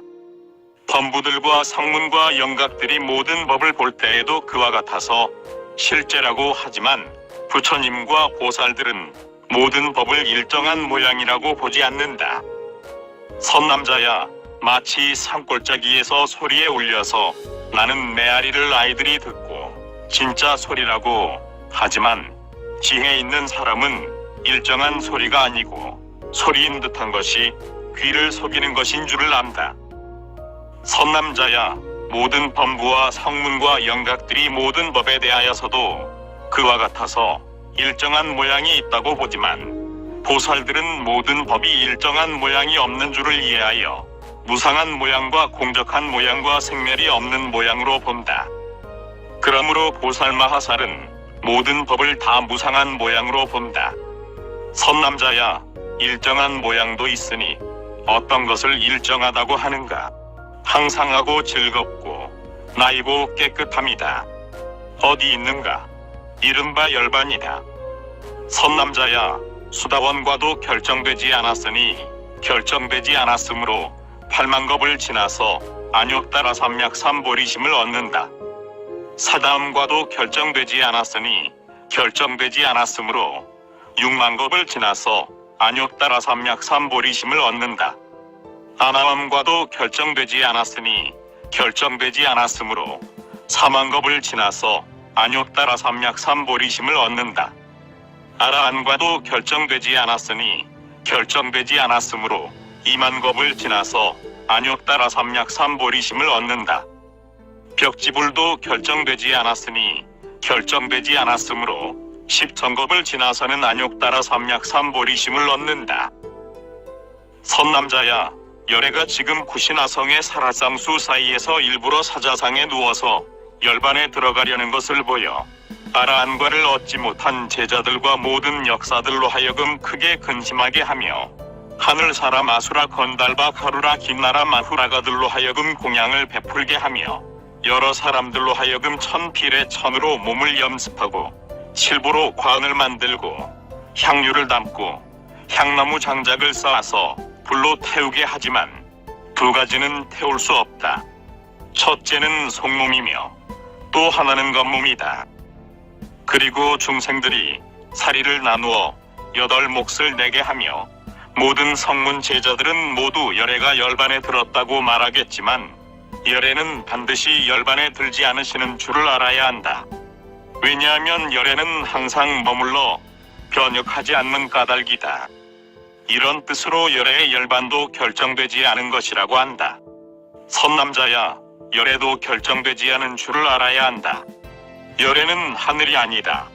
범부들과 성문과 영각들이 모든 법을 볼 때에도 그와 같아서 실제라고 하지만 부처님과 보살들은 모든 법을 일정한 모양이라고 보지 않는다. 선남자야, 마치 산골짜기에서 소리에 울려서 나는 메아리를 아이들이 듣고 진짜 소리라고 하지만 지혜 있는 사람은 일정한 소리가 아니고 소리인 듯한 것이 귀를 속이는 것인 줄을 안다. 선남자야, 모든 범부와 성문과 영각들이 모든 법에 대하여서도 그와 같아서 일정한 모양이 있다고 보지만 보살들은 모든 법이 일정한 모양이 없는 줄을 이해하여 무상한 모양과 공적한 모양과 생멸이 없는 모양으로 본다. 그러므로 보살마하살은 모든 법을 다 무상한 모양으로 본다. 선남자야, 일정한 모양도 있으니 어떤 것을 일정하다고 하는가? 항상하고 즐겁고 나이고 깨끗함이다. 어디 있는가? 이른바 열반이다. 선남자야, 수다원과도 결정되지 않았으니 결정되지 않았으므로 8만겁을 지나서 안욕따라 삼맥삼보리심을 얻는다. 사다음과도 결정되지 않았으니 결정되지 않았으므로 6만겁을 지나서 안욕따라 삼맥삼보리심을 얻는다. 아나함과도 결정되지 않았으니 결정되지 않았으므로 4만겁을 지나서 안욕따라 삼맥삼보리심을 얻는다. 아라한과도 결정되지 않았으니 결정되지 않았으므로 2만겁을 지나서 안욕따라 삼맥삼보리심을 얻는다. 벽지불도 결정되지 않았으니 결정되지 않았으므로 10천겁을 지나서는 안욕따라 삼맥삼보리심을 얻는다. 선남자야, 열애가 지금 구시나성의 사라쌍수 사이에서 일부러 사자상에 누워서 열반에 들어가려는 것을 보여 아라한과를 얻지 못한 제자들과 모든 역사들로 하여금 크게 근심하게 하며 하늘 사람 아수라 건달바 가루라 김나라 마후라가들로 하여금 공양을 베풀게 하며 여러 사람들로 하여금 천필의 천으로 몸을 염습하고 칠보로 관을 만들고 향유를 담고 향나무 장작을 쌓아서 불로 태우게 하지만 두 가지는 태울 수 없다. 첫째는 속몸이며 또 하나는 겉몸이다. 그리고 중생들이 사리를 나누어 8몫을 내게 하며 모든 성문 제자들은 모두 열애가 열반에 들었다고 말하겠지만 열애는 반드시 열반에 들지 않으시는 줄을 알아야 한다. 왜냐하면 열애는 항상 머물러 변혁하지 않는 까닭이다. 이런 뜻으로 열애의 열반도 결정되지 않은 것이라고 한다. 선남자야, 열애도 결정되지 않은 줄을 알아야 한다. 열애는 하늘이 아니다.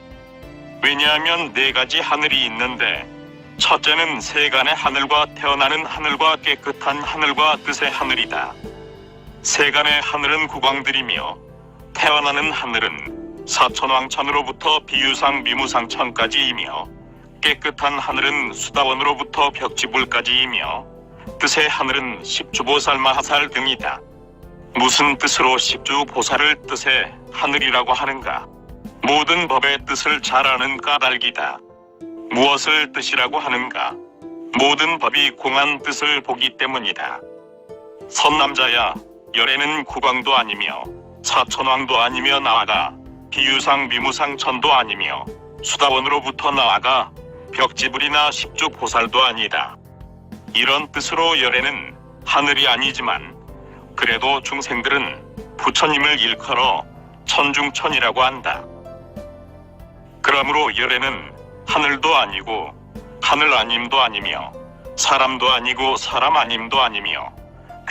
왜냐하면 4가지 하늘이 있는데 첫째는 세간의 하늘과 태어나는 하늘과 깨끗한 하늘과 뜻의 하늘이다. 세간의 하늘은 국왕들이며 태어나는 하늘은 사천왕천으로부터 비유상 미무상천까지이며 깨끗한 하늘은 수다원으로부터 벽지불까지이며 뜻의 하늘은 십주보살마하살 등이다. 무슨 뜻으로 십주보살을 뜻의 하늘이라고 하는가? 모든 법의 뜻을 잘 아는 까닭이다. 무엇을 뜻이라고 하는가? 모든 법이 공한 뜻을 보기 때문이다. 선남자야, 열애는 국왕도 아니며 사천왕도 아니며 나아가 비유상 미무상천도 아니며 수다원으로부터 나아가 벽지불이나 십주보살도 아니다. 이런 뜻으로 열애는 하늘이 아니지만 그래도 중생들은 부처님을 일컬어 천중천이라고 한다. 그러므로 열애는 하늘도 아니고 하늘 아님도 아니며 사람도 아니고 사람 아님도 아니며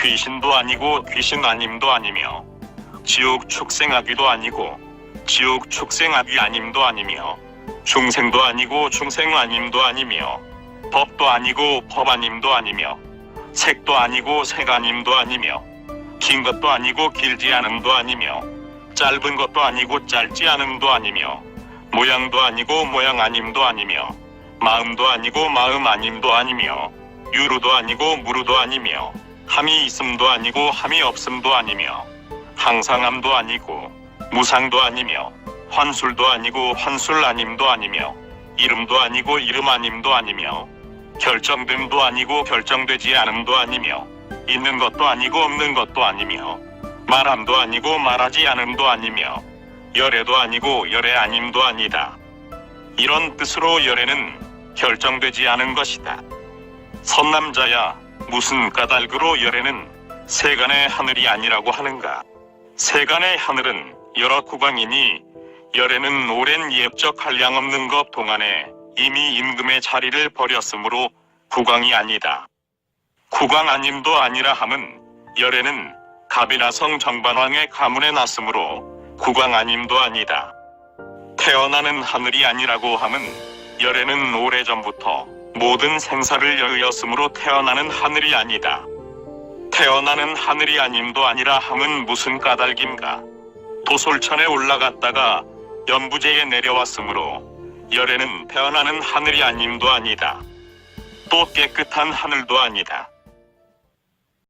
귀신도 아니고 귀신 아님도 아니며 지옥 축생아귀도 아니고 지옥 축생아귀 아님도 아니며 중생도 아니고 중생 아님도 아니며 법도 아니고 법 아님도 아니며 색도 아니고 색 아님도 아니며 긴 것도 아니고 길지 않음도 아니며 짧은 것도 아니고 짧지 않음도 아니며 모양도 아니고 모양 아님도 아니며 마음도 아니고 마음 아님도 아니며 유루도 아니고 무루도 아니며 함이 있음도 아니고 함이 없음도 아니며 항상함도 아니고 무상도 아니며 환술도 아니고 환술 아님도 아니며 이름도 아니고 이름 아님도 아니며 결정됨도 아니고 결정되지 않음도 아니며 있는 것도 아니고 없는 것도 아니며 말함도 아니고 말하지 않음도 아니며 열애도 아니고 열애 아님도 아니다. 이런 뜻으로 열애는 결정되지 않은 것이다. 선남자야, 무슨 까닭으로 열애는 세간의 하늘이 아니라고 하는가? 세간의 하늘은 여러 국왕이니 열애는 오랜 예적 한량 없는 것 동안에 이미 임금의 자리를 버렸으므로 국왕이 아니다. 국왕 아님도 아니라 함은 열애는 갑이나성 정반왕의 가문에 났으므로 국왕 아님도 아니다. 태어나는 하늘이 아니라고 함은 열애는 오래전부터 모든 생사를 여의었으므로 태어나는 하늘이 아니다. 태어나는 하늘이 아님도 아니라 함은 무슨 까닭인가? 도솔천에 올라갔다가 연부제에 내려왔으므로 열애는 태어나는 하늘이 아님도 아니다. 또 깨끗한 하늘도 아니다.